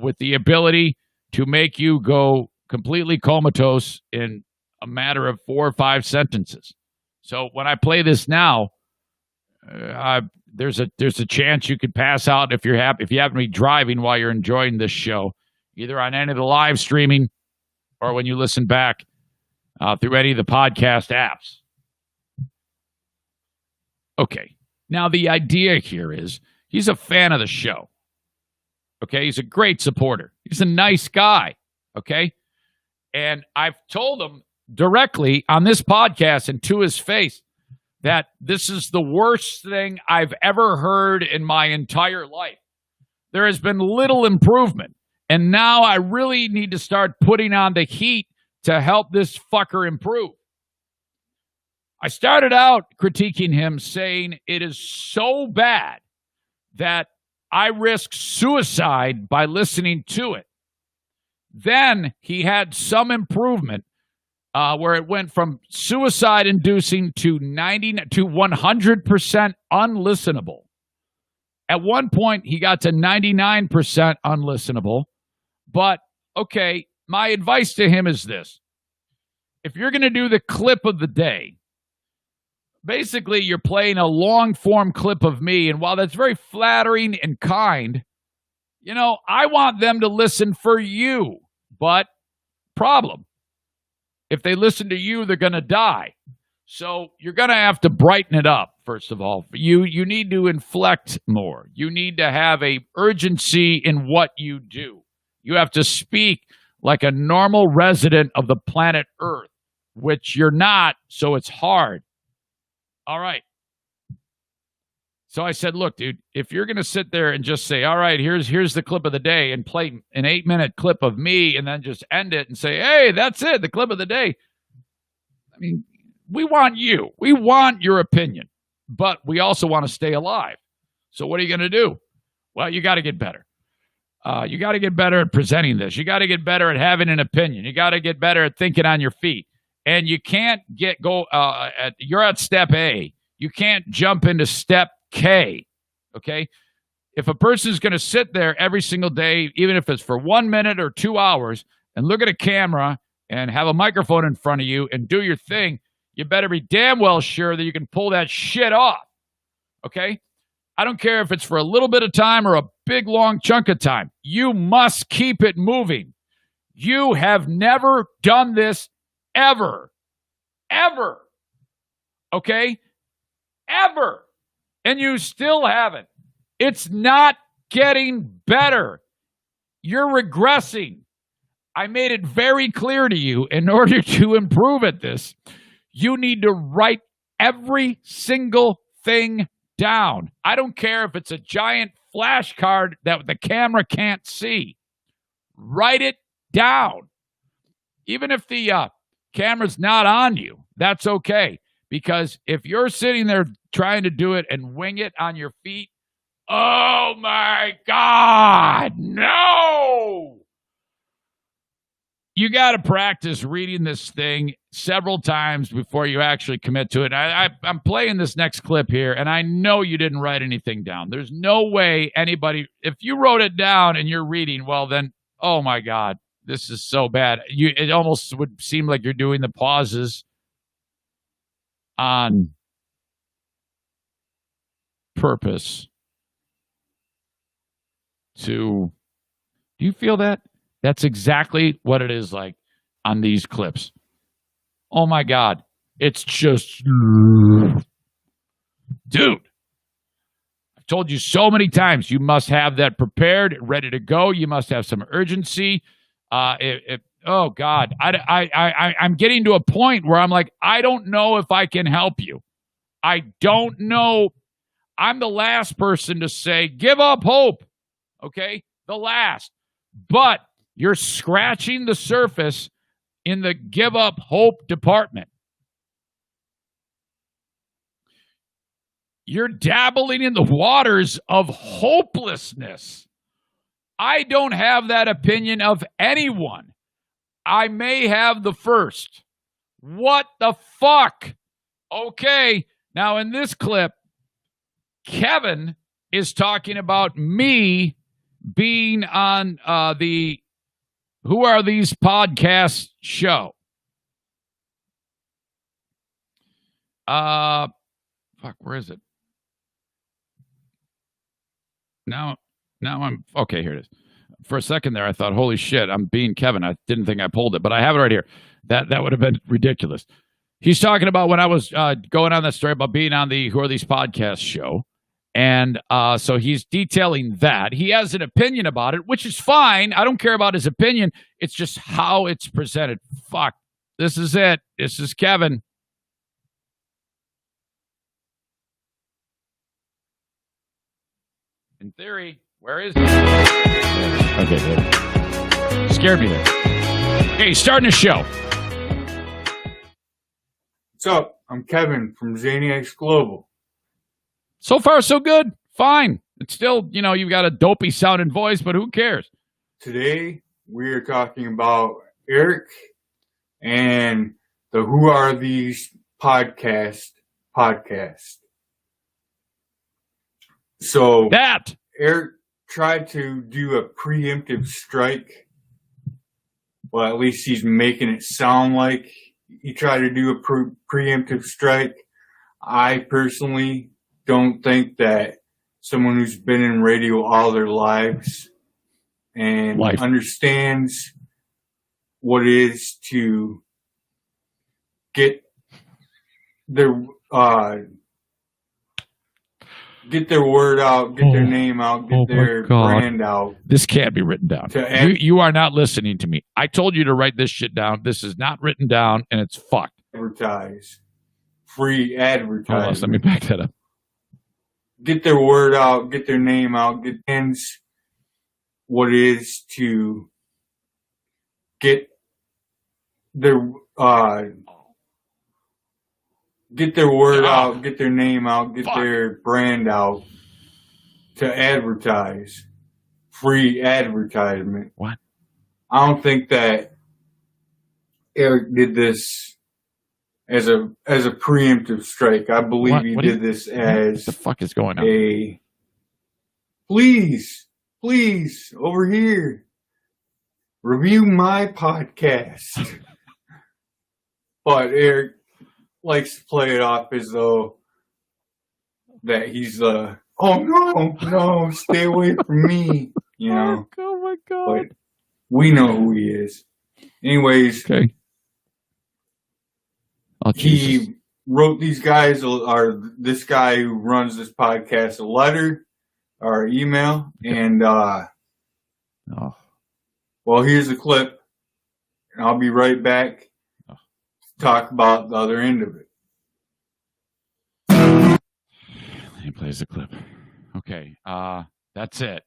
with the ability to make you go completely comatose in a matter of 4 or 5 sentences. So when I play this now, there's a chance you could pass out if you happen to be driving while you're enjoying this show, either on any of the live streaming or when you listen back through any of the podcast apps. Okay. Now, the idea here is he's a fan of the show. Okay? He's a great supporter. He's a nice guy. Okay? And I've told him directly on this podcast and to his face that this is the worst thing I've ever heard in my entire life. There has been little improvement. And now I really need to start putting on the heat to help this fucker improve. I started out critiquing him, saying it is so bad that I risk suicide by listening to it. Then he had some improvement where it went from suicide-inducing to 100% unlistenable. At one point, he got to 99% unlistenable. But, okay, my advice to him is this. If you're going to do the clip of the day, basically, you're playing a long-form clip of me, and while that's very flattering and kind, I want them to listen for you. But, problem, if they listen to you, they're going to die. So you're going to have to brighten it up, first of all. You need to inflect more. You need to have a urgency in what you do. You have to speak like a normal resident of the planet Earth, which you're not, so it's hard. All right. So I said, look, dude, if you're going to sit there and just say, all right, here's the clip of the day and play an 8-minute clip of me and then just end it and say, hey, that's it, the clip of the day. I mean, we want you. We want your opinion, but we also want to stay alive. So what are you going to do? Well, you got to get better. You got to get better at presenting this. You got to get better at having an opinion. You got to get better at thinking on your feet. And you can't you're at step A. You can't jump into step K. Okay? If a person's going to sit there every single day, even if it's for 1 minute or 2 hours, and look at a camera and have a microphone in front of you and do your thing, you better be damn well sure that you can pull that shit off. Okay? I don't care if it's for a little bit of time or a big, long chunk of time. You must keep it moving. You have never done this ever. Ever. Okay? Ever. And you still haven't. It's not getting better. You're regressing. I made it very clear to you, in order to improve at this, you need to write every single thing down. I don't care if it's a giant flashcard that the camera can't see. Write it down. Even if the camera's not on you, that's okay. Because if you're sitting there trying to do it and wing it on your feet, oh my God, no! You got to practice reading this thing several times before you actually commit to it. I'm playing this next clip here, and I know you didn't write anything down. There's no way anybody, if you wrote it down and you're reading, well then, oh my God, this is so bad. It almost would seem like you're doing the pauses on purpose to, do you feel that? That's exactly what it is like on these clips. Oh my God. It's just, dude, I've told you so many times, you must have that prepared, ready to go. You must have some urgency. Oh God, I'm getting to a point where I'm like, I don't know if I can help you. I don't know. I'm the last person to say, give up hope. Okay? The last. But you're scratching the surface in the give up hope department. You're dabbling in the waters of hopelessness. I don't have that opinion of anyone. I may have the first. What the fuck? Okay, now in this clip, Kevin is talking about me being on the Who Are These Podcasts show. Fuck, where is it? Now I'm okay. Here it is. For a second there, I thought, "Holy shit, I'm being Kevin." I didn't think I pulled it, but I have it right here. That would have been ridiculous. He's talking about when I was going on that story about being on the Who Are These Podcasts show, and so he's detailing that. He has an opinion about it, which is fine. I don't care about his opinion. It's just how it's presented. Fuck. This is it. This is Kevin. In theory, where is he? Okay, good. Scared me there. Okay, starting the show. What's up? I'm Kevin from Zane Global. So far, so good. Fine. It's still, you've got a dopey sounding voice, but who cares? Today, we are talking about Eric and the Who Are These podcast. So that Eric tried to do a preemptive strike. Well, at least he's making it sound like he tried to do a preemptive strike. I personally don't think that someone who's been in radio all their lives and understands what it is to get their word out, get their name out, get their brand out. This can't be written down. You are not listening to me. I told you to write this shit down. This is not written down, and it's fucked. Advertise. Free advertising. Hold on, let me back that up. Get their word out, get their name out, get what it is to get their word out, get their name out, get their brand out to advertise. Free advertisement. What? I don't think that Eric did this as a preemptive strike. I believe he did this as what the fuck is going on? Please, over here, review my podcast. But Eric likes to play it off as though that he's oh no, stay away from me, Oh my God. But we know who he is. Anyways, okay. He wrote these guys, or this guy who runs this podcast, a letter or email, and well, here's a clip, and I'll be right back to talk about the other end of it. He plays the clip. Okay, that's it.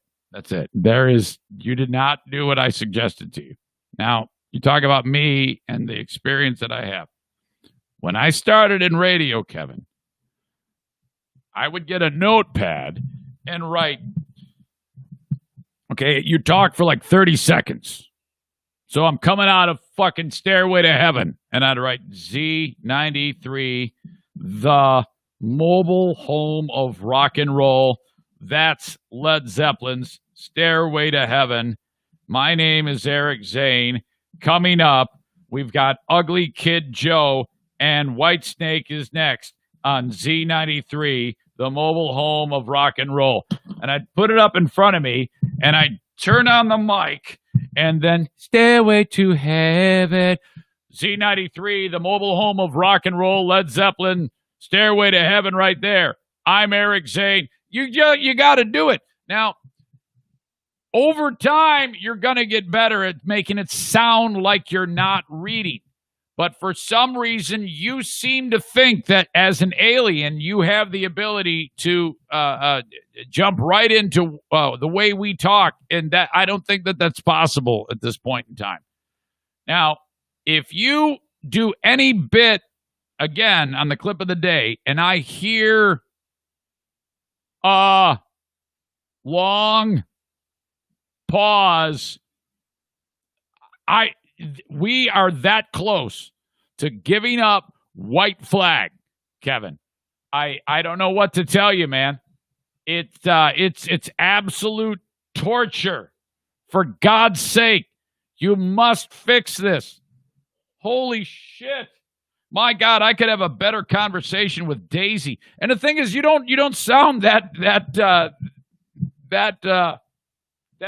You did not do what I suggested to you. Now, you talk about me and the experience that I have. When I started in radio, Kevin, I would get a notepad and write, okay, you talk for like 30 seconds. So I'm coming out of fucking Stairway to Heaven, and I'd write Z93, the mobile home of rock and roll. That's Led Zeppelin's Stairway to Heaven. My name is Eric Zane. Coming up, we've got Ugly Kid Joe, and Whitesnake is next on Z93, the mobile home of rock and roll. And I'd put it up in front of me, and I'd turn on the mic, and then Stairway to Heaven, Z93, the mobile home of rock and roll, Led Zeppelin, Stairway to Heaven right there. I'm Eric Zane. You got to do it. Now, over time, you're going to get better at making it sound like you're not reading. But for some reason, you seem to think that as an alien, you have the ability to jump right into the way we talk. And that I don't think that that's possible at this point in time. Now, if you do any bit, again, on the clip of the day, and I hear long pause, we are that close to giving up white flag, Kevin. I don't know what to tell you, man. It's absolute torture. For God's sake, you must fix this. Holy shit. My God, I could have a better conversation with Daisy. And the thing is, you don't sound that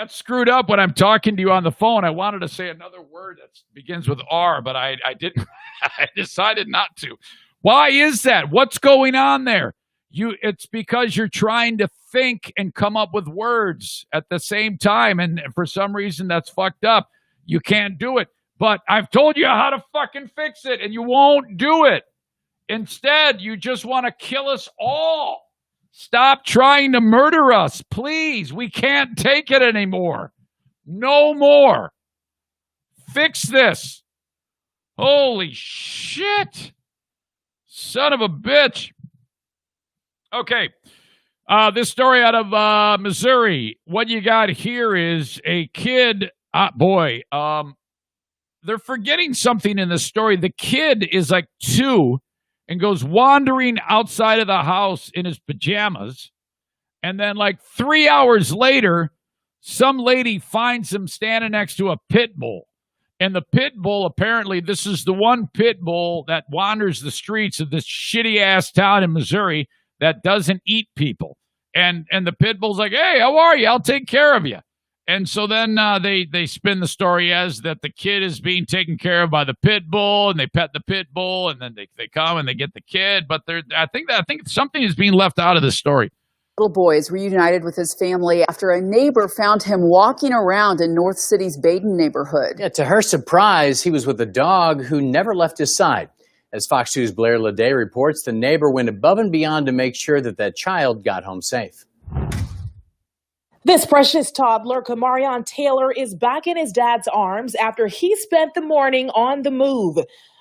screwed up when I'm talking to you on the phone. I wanted to say another word that begins with R, but I didn't. I decided not to. Why is that? What's going on there? It's because you're trying to think and come up with words at the same time, and for some reason that's fucked up. You can't do it. But I've told you how to fucking fix it, and you won't do it. Instead, you just want to kill us all. Stop trying to murder us, please. We can't take it anymore. No more. Fix this. Holy shit. Son of a bitch. Okay. This story out of Missouri. What you got here is a kid. They're forgetting something in the story. The kid is like 2 and goes wandering outside of the house in his pajamas. And then like 3 hours later, some lady finds him standing next to a pit bull. And the pit bull, apparently, this is the one pit bull that wanders the streets of this shitty-ass town in Missouri that doesn't eat people. And the pit bull's like, hey, how are you? I'll take care of you. And so then they spin the story as that the kid is being taken care of by the pit bull, and they pet the pit bull, and then they come and they get the kid. But I think something is being left out of this story. Little boy is reunited with his family after a neighbor found him walking around in North City's Baden neighborhood. Yeah, to her surprise, he was with a dog who never left his side. As Fox 2's Blair Leday reports, the neighbor went above and beyond to make sure that child got home safe. This precious toddler, Kamarion Taylor, is back in his dad's arms after he spent the morning on the move.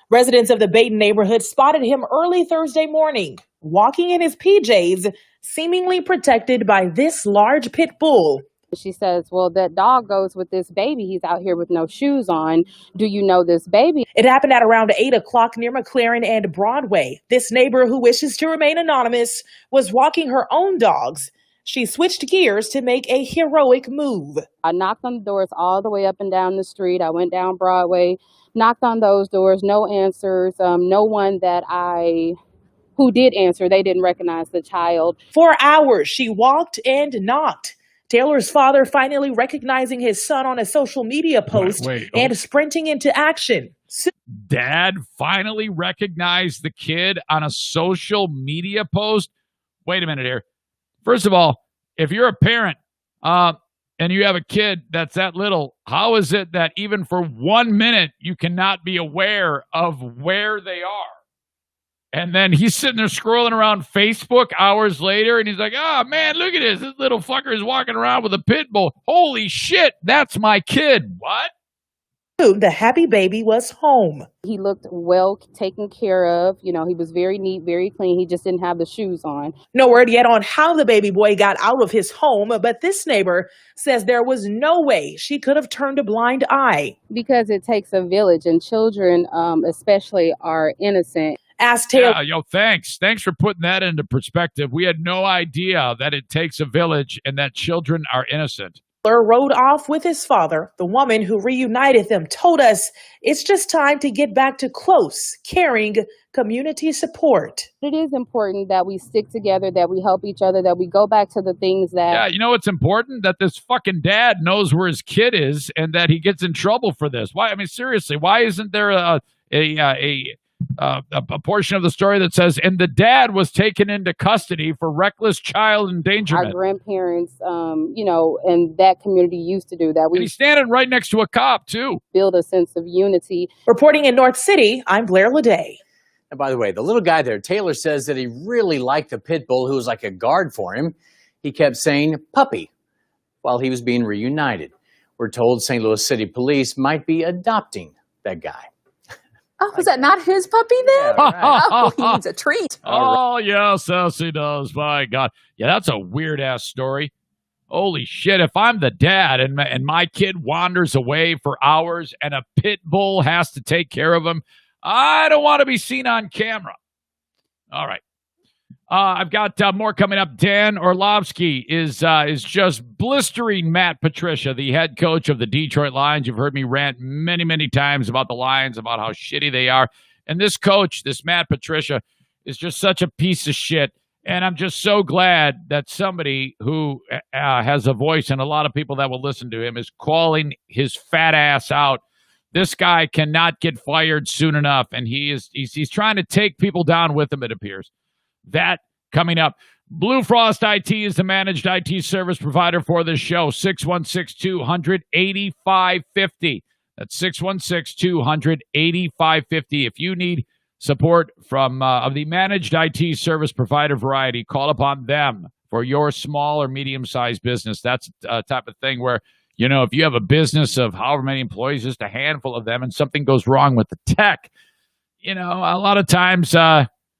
Residents of the Baden neighborhood spotted him early Thursday morning, walking in his PJs, seemingly protected by this large pit bull. She says, well, that dog goes with this baby. He's out here with no shoes on. Do you know this baby? It happened at around 8 o'clock near McLaren and Broadway. This neighbor, who wishes to remain anonymous, was walking her own dogs. She switched gears to make a heroic move. I knocked on the doors all the way up and down the street. I went down Broadway, knocked on those doors, no answers. No one who did answer, they didn't recognize the child. For hours, she walked and knocked. Taylor's father finally recognizing his son on a social media post and sprinting into action. Dad finally recognized the kid on a social media post? Wait a minute here. First of all, if you're a parent and you have a kid that's that little, how is it that even for 1 minute you cannot be aware of where they are? And then he's sitting there scrolling around Facebook hours later, and he's like, oh, man, look at this. This little fucker is walking around with a pit bull. Holy shit, that's my kid. What? The happy baby was home. He looked well taken care of. You know, he was very neat, very clean. He just didn't have the shoes on. No word yet on how the baby boy got out of his home, but this neighbor says there was no way she could have turned a blind eye. Because it takes a village, and children especially are innocent. Asked Taylor. Yeah, thanks. Thanks for putting that into perspective. We had no idea that it takes a village and that children are innocent. Rode off with his father. The woman who reunited them told us it's just time to get back to close, caring community support. It is important that we stick together, that we help each other, that we go back to the things that... Yeah, you know what's important? That this fucking dad knows where his kid is and that he gets in trouble for this. Why? I mean, seriously, why isn't there a a portion of the story that says, and the dad was taken into custody for reckless child endangerment. Our grandparents, and that community used to do that. And he's standing right next to a cop, too. Build a sense of unity. Reporting in North City, I'm Blair Leday. And by the way, the little guy there, Taylor, says that he really liked the pit bull who was like a guard for him. He kept saying puppy while he was being reunited. We're told St. Louis City Police might be adopting that guy. Oh, was that not his puppy then? Yeah, right. Oh, he needs a treat. Oh, yes, he does. My God. Yeah, that's a weird-ass story. Holy shit, if I'm the dad and my kid wanders away for hours and a pit bull has to take care of him, I don't want to be seen on camera. All right. I've got more coming up. Dan Orlovsky is just blistering Matt Patricia, the head coach of the Detroit Lions. You've heard me rant many, many times about the Lions, about how shitty they are. And this coach, this Matt Patricia, is just such a piece of shit. And I'm just so glad that somebody who has a voice and a lot of people that will listen to him is calling his fat ass out. This guy cannot get fired soon enough, and he's trying to take people down with him, it appears. That coming up. Blue Frost IT is the managed IT service provider for this show. 616-200-8550. That's 616-200-8550. If you need support from of the managed IT service provider variety, call upon them for your small or medium-sized business. That's a type of thing where, if you have a business of however many employees, just a handful of them, and something goes wrong with the tech, a lot of times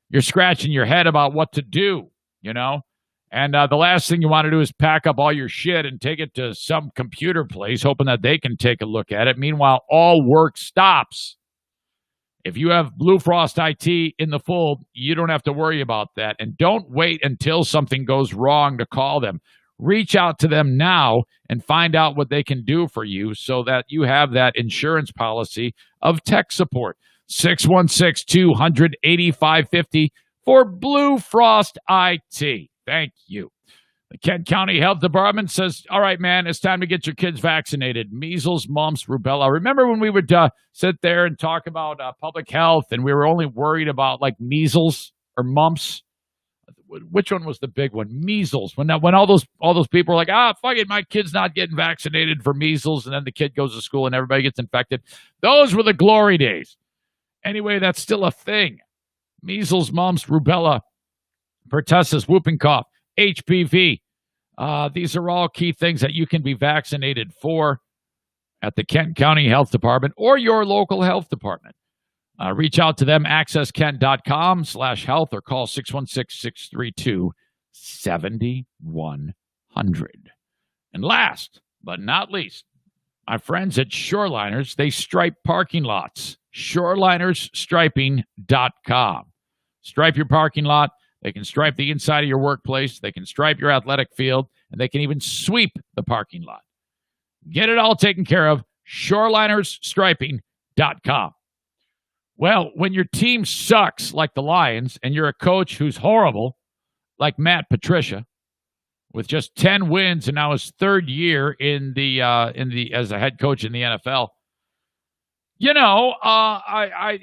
you're scratching your head about what to do, and the last thing you want to do is pack up all your shit and take it to some computer place, hoping that they can take a look at it. Meanwhile, all work stops. If you have Blue Frost IT in the fold, you don't have to worry about that. And don't wait until something goes wrong to call them. Reach out to them now and find out what they can do for you so that you have that insurance policy of tech support. 616-200-8550 for Blue Frost IT. Thank you. The Kent County Health Department says, all right, man, it's time to get your kids vaccinated. Measles, mumps, rubella. Remember when we would sit there and talk about public health and we were only worried about like measles or mumps? Which one was the big one? Measles. When all those people were like, fuck it, my kid's not getting vaccinated for measles, and then the kid goes to school and everybody gets infected. Those were the glory days. Anyway, that's still a thing. Measles, mumps, rubella, pertussis, whooping cough, HPV. These are all key things that you can be vaccinated for at the Kent County Health Department or your local health department. Reach out to them, accesskent.com/health, or call 616-632-7100. And last but not least, my friends at Shoreliners, they stripe parking lots. ShorelinersStriping.com. Stripe your parking lot. They can stripe the inside of your workplace. They can stripe your athletic field. And they can even sweep the parking lot. Get it all taken care of. ShorelinersStriping.com. Well, when your team sucks like the Lions and you're a coach who's horrible like Matt Patricia with just 10 wins and now his third year as a head coach in the NFL, I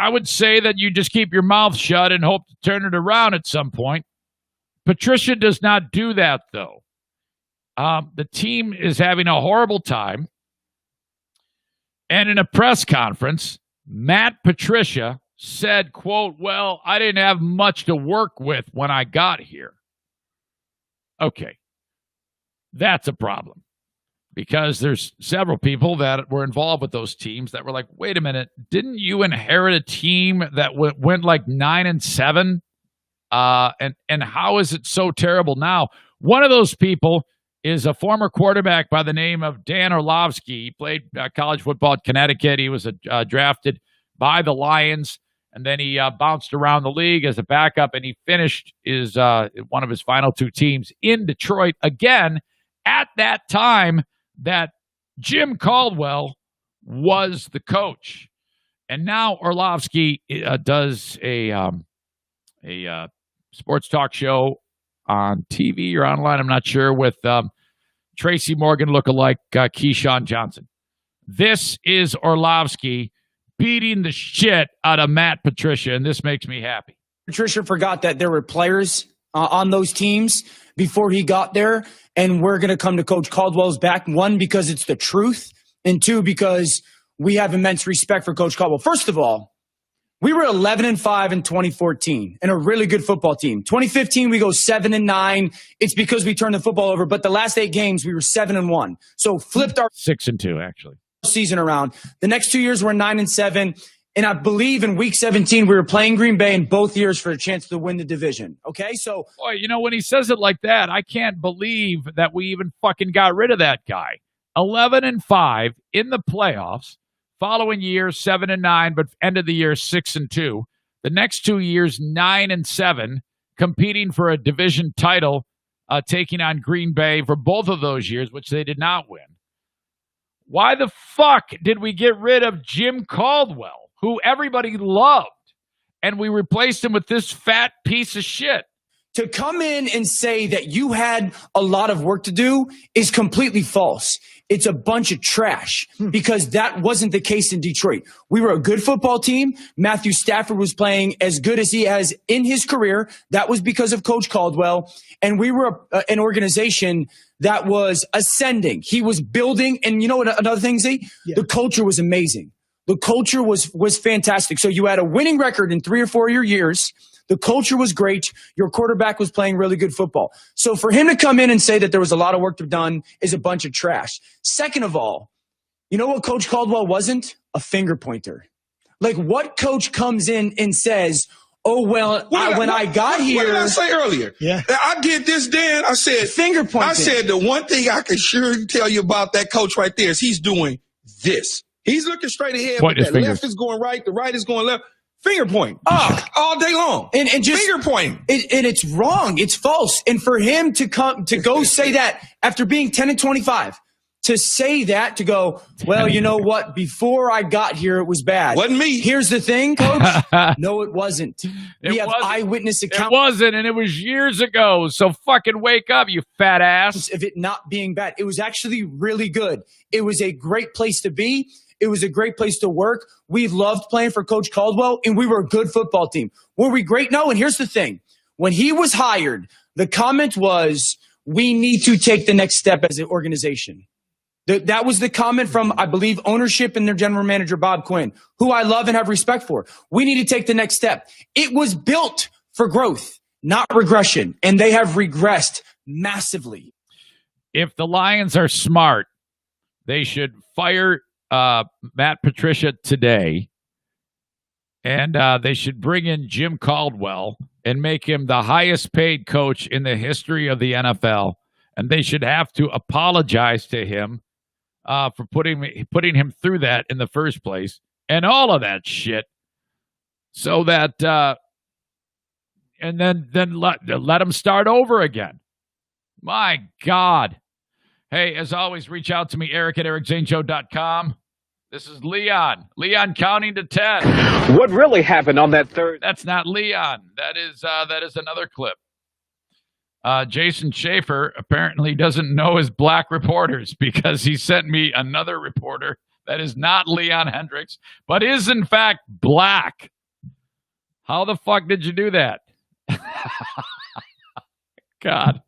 would say that you just keep your mouth shut and hope to turn it around at some point. Patricia does not do that, though. The team is having a horrible time. And in a press conference, Matt Patricia said, quote, well, I didn't have much to work with when I got here. Okay. That's a problem. Because there's several people that were involved with those teams that were like, wait a minute, didn't you inherit a team that went like 9-7? And how is it so terrible now? One of those people is a former quarterback by the name of Dan Orlovsky. He played college football at Connecticut. He was drafted by the Lions, and then he bounced around the league as a backup, and he finished one of his final two teams in Detroit again at that time that Jim Caldwell was the coach. And now Orlovsky does a sports talk show on TV or online, I'm not sure, with Tracy Morgan lookalike Keyshawn Johnson. This is Orlovsky beating the shit out of Matt Patricia, and this makes me happy. Patricia forgot that there were players on those teams before he got there, and we're going to come to Coach Caldwell's back, one, because it's the truth, and two, because we have immense respect for Coach Caldwell. First of all, we were 11-5 in 2014 and a really good football team. 2015, we go 7-9. It's because we turned the football over, but the last 8 games, we were 7-1. So flipped our 6-2, actually. Season around. The next 2 years, we're 9-7. And I believe in week 17, we were playing Green Bay in both years for a chance to win the division. Okay, so. Boy, you know, when he says it like that, I can't believe that we even fucking got rid of that guy. 11-5 in the playoffs. Following year, 7-9, but end of the year, 6-2. The next 2 years, 9-7, competing for a division title, taking on Green Bay for both of those years, which they did not win. Why the fuck did we get rid of Jim Caldwell, who everybody loved, and we replaced him with this fat piece of shit? To come in and say that you had a lot of work to do is completely false. It's a bunch of trash because that wasn't the case in Detroit. We were a good football team. Matthew Stafford was playing as good as he has in his career. That was because of Coach Caldwell. And we were an organization that was ascending. He was building. And you know what? Another thing, Z? Yeah. The culture was amazing. The culture was fantastic. So you had a winning record in 3 or 4 years. The culture was great. Your quarterback was playing really good football. So for him to come in and say that there was a lot of work to be done is a bunch of trash. Second of all, you know what Coach Caldwell wasn't? A finger pointer. Like, what coach comes in and says, oh, well, when I got here. What did I say earlier? Yeah. I did this, Dan. I said, finger pointing. I said the one thing I can sure tell you about that coach right there is he's doing this. He's looking straight ahead. Point but his that fingers. left is going right, the right is going left. Finger point. All day long. And just finger point. And it's wrong. It's false. And for him to go say that after being 10-25, to say that, to go, well, you know what? Before I got here, it was bad. Wasn't me. Here's the thing, Coach. No, it wasn't. We have eyewitness accounts. It wasn't, and it was years ago. So fucking wake up, you fat ass. Of it not being bad. It was actually really good. It was a great place to be. It was a great place to work. We loved playing for Coach Caldwell, and we were a good football team. Were we great? No, and here's the thing. When he was hired, the comment was, we need to take the next step as an organization. That was the comment from, I believe, ownership and their general manager, Bob Quinn, who I love and have respect for. We need to take the next step. It was built for growth, not regression, and they have regressed massively. If the Lions are smart, they should fire Matt Patricia today, and they should bring in Jim Caldwell and make him the highest paid coach in the history of the NFL, and they should have to apologize to him for putting him through that in the first place and all of that shit, so that and then let him start over again. My God. Hey, as always, reach out to me, Eric at ericzaneshow.com. This is Leon. Leon counting to 10. What really happened on that third? That's not Leon. That is another clip. Jason Schaefer apparently doesn't know his black reporters because he sent me another reporter that is not Leon Hendrix, but is in fact black. How the fuck did you do that? God.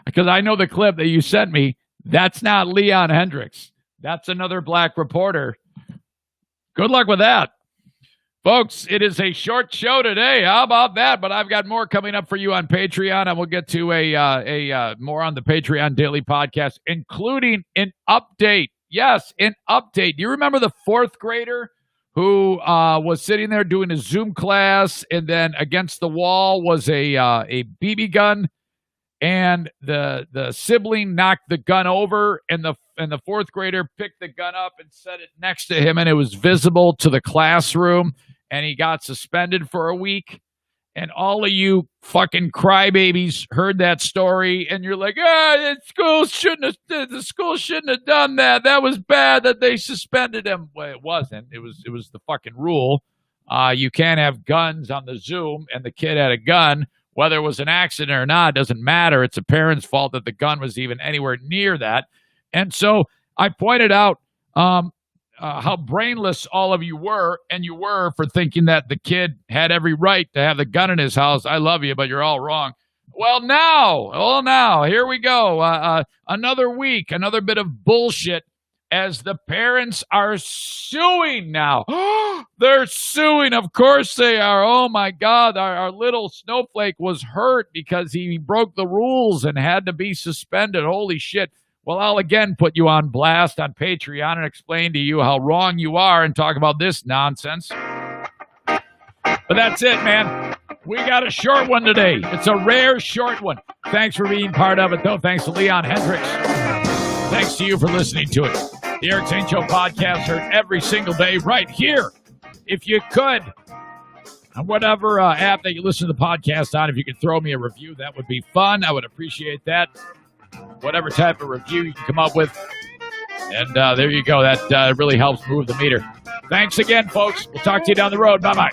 Because I know the clip that you sent me. That's not Leon Hendrix. That's another black reporter. Good luck with that. Folks, it is a short show today. How about that? But I've got more coming up for you on Patreon. And we'll get to a more on the Patreon Daily Podcast, including an update. Yes, an update. Do you remember the fourth grader who was sitting there doing a Zoom class, and then against the wall was a BB gun? And the sibling knocked the gun over, and the fourth grader picked the gun up and set it next to him, and it was visible to the classroom, and he got suspended for a week. And all of you fucking crybabies heard that story, and you're like, the school shouldn't have done that. That was bad that they suspended him. Well, it wasn't. It was the fucking rule. You can't have guns on the Zoom, and the kid had a gun. Whether it was an accident or not, doesn't matter. It's a parent's fault that the gun was even anywhere near that. And so I pointed out how brainless all of you were, and you were for thinking that the kid had every right to have the gun in his house. I love you, but you're all wrong. Well, now, here we go. Another week, another bit of bullshit as the parents are suing now. They're suing. Of course they are. Oh, my God. Our little snowflake was hurt because he broke the rules and had to be suspended. Holy shit. Well, I'll again put you on blast on Patreon and explain to you how wrong you are and talk about this nonsense. But that's it, man. We got a short one today. It's a rare short one. Thanks for being part of it, though. Thanks to Leon Hendrix. Thanks to you for listening to it. The Eric Zane Show podcast heard every single day right here. If you could, on whatever app that you listen to the podcast on, if you could throw me a review, that would be fun. I would appreciate that. Whatever type of review you can come up with. And there you go. That really helps move the meter. Thanks again, folks. We'll talk to you down the road. Bye-bye.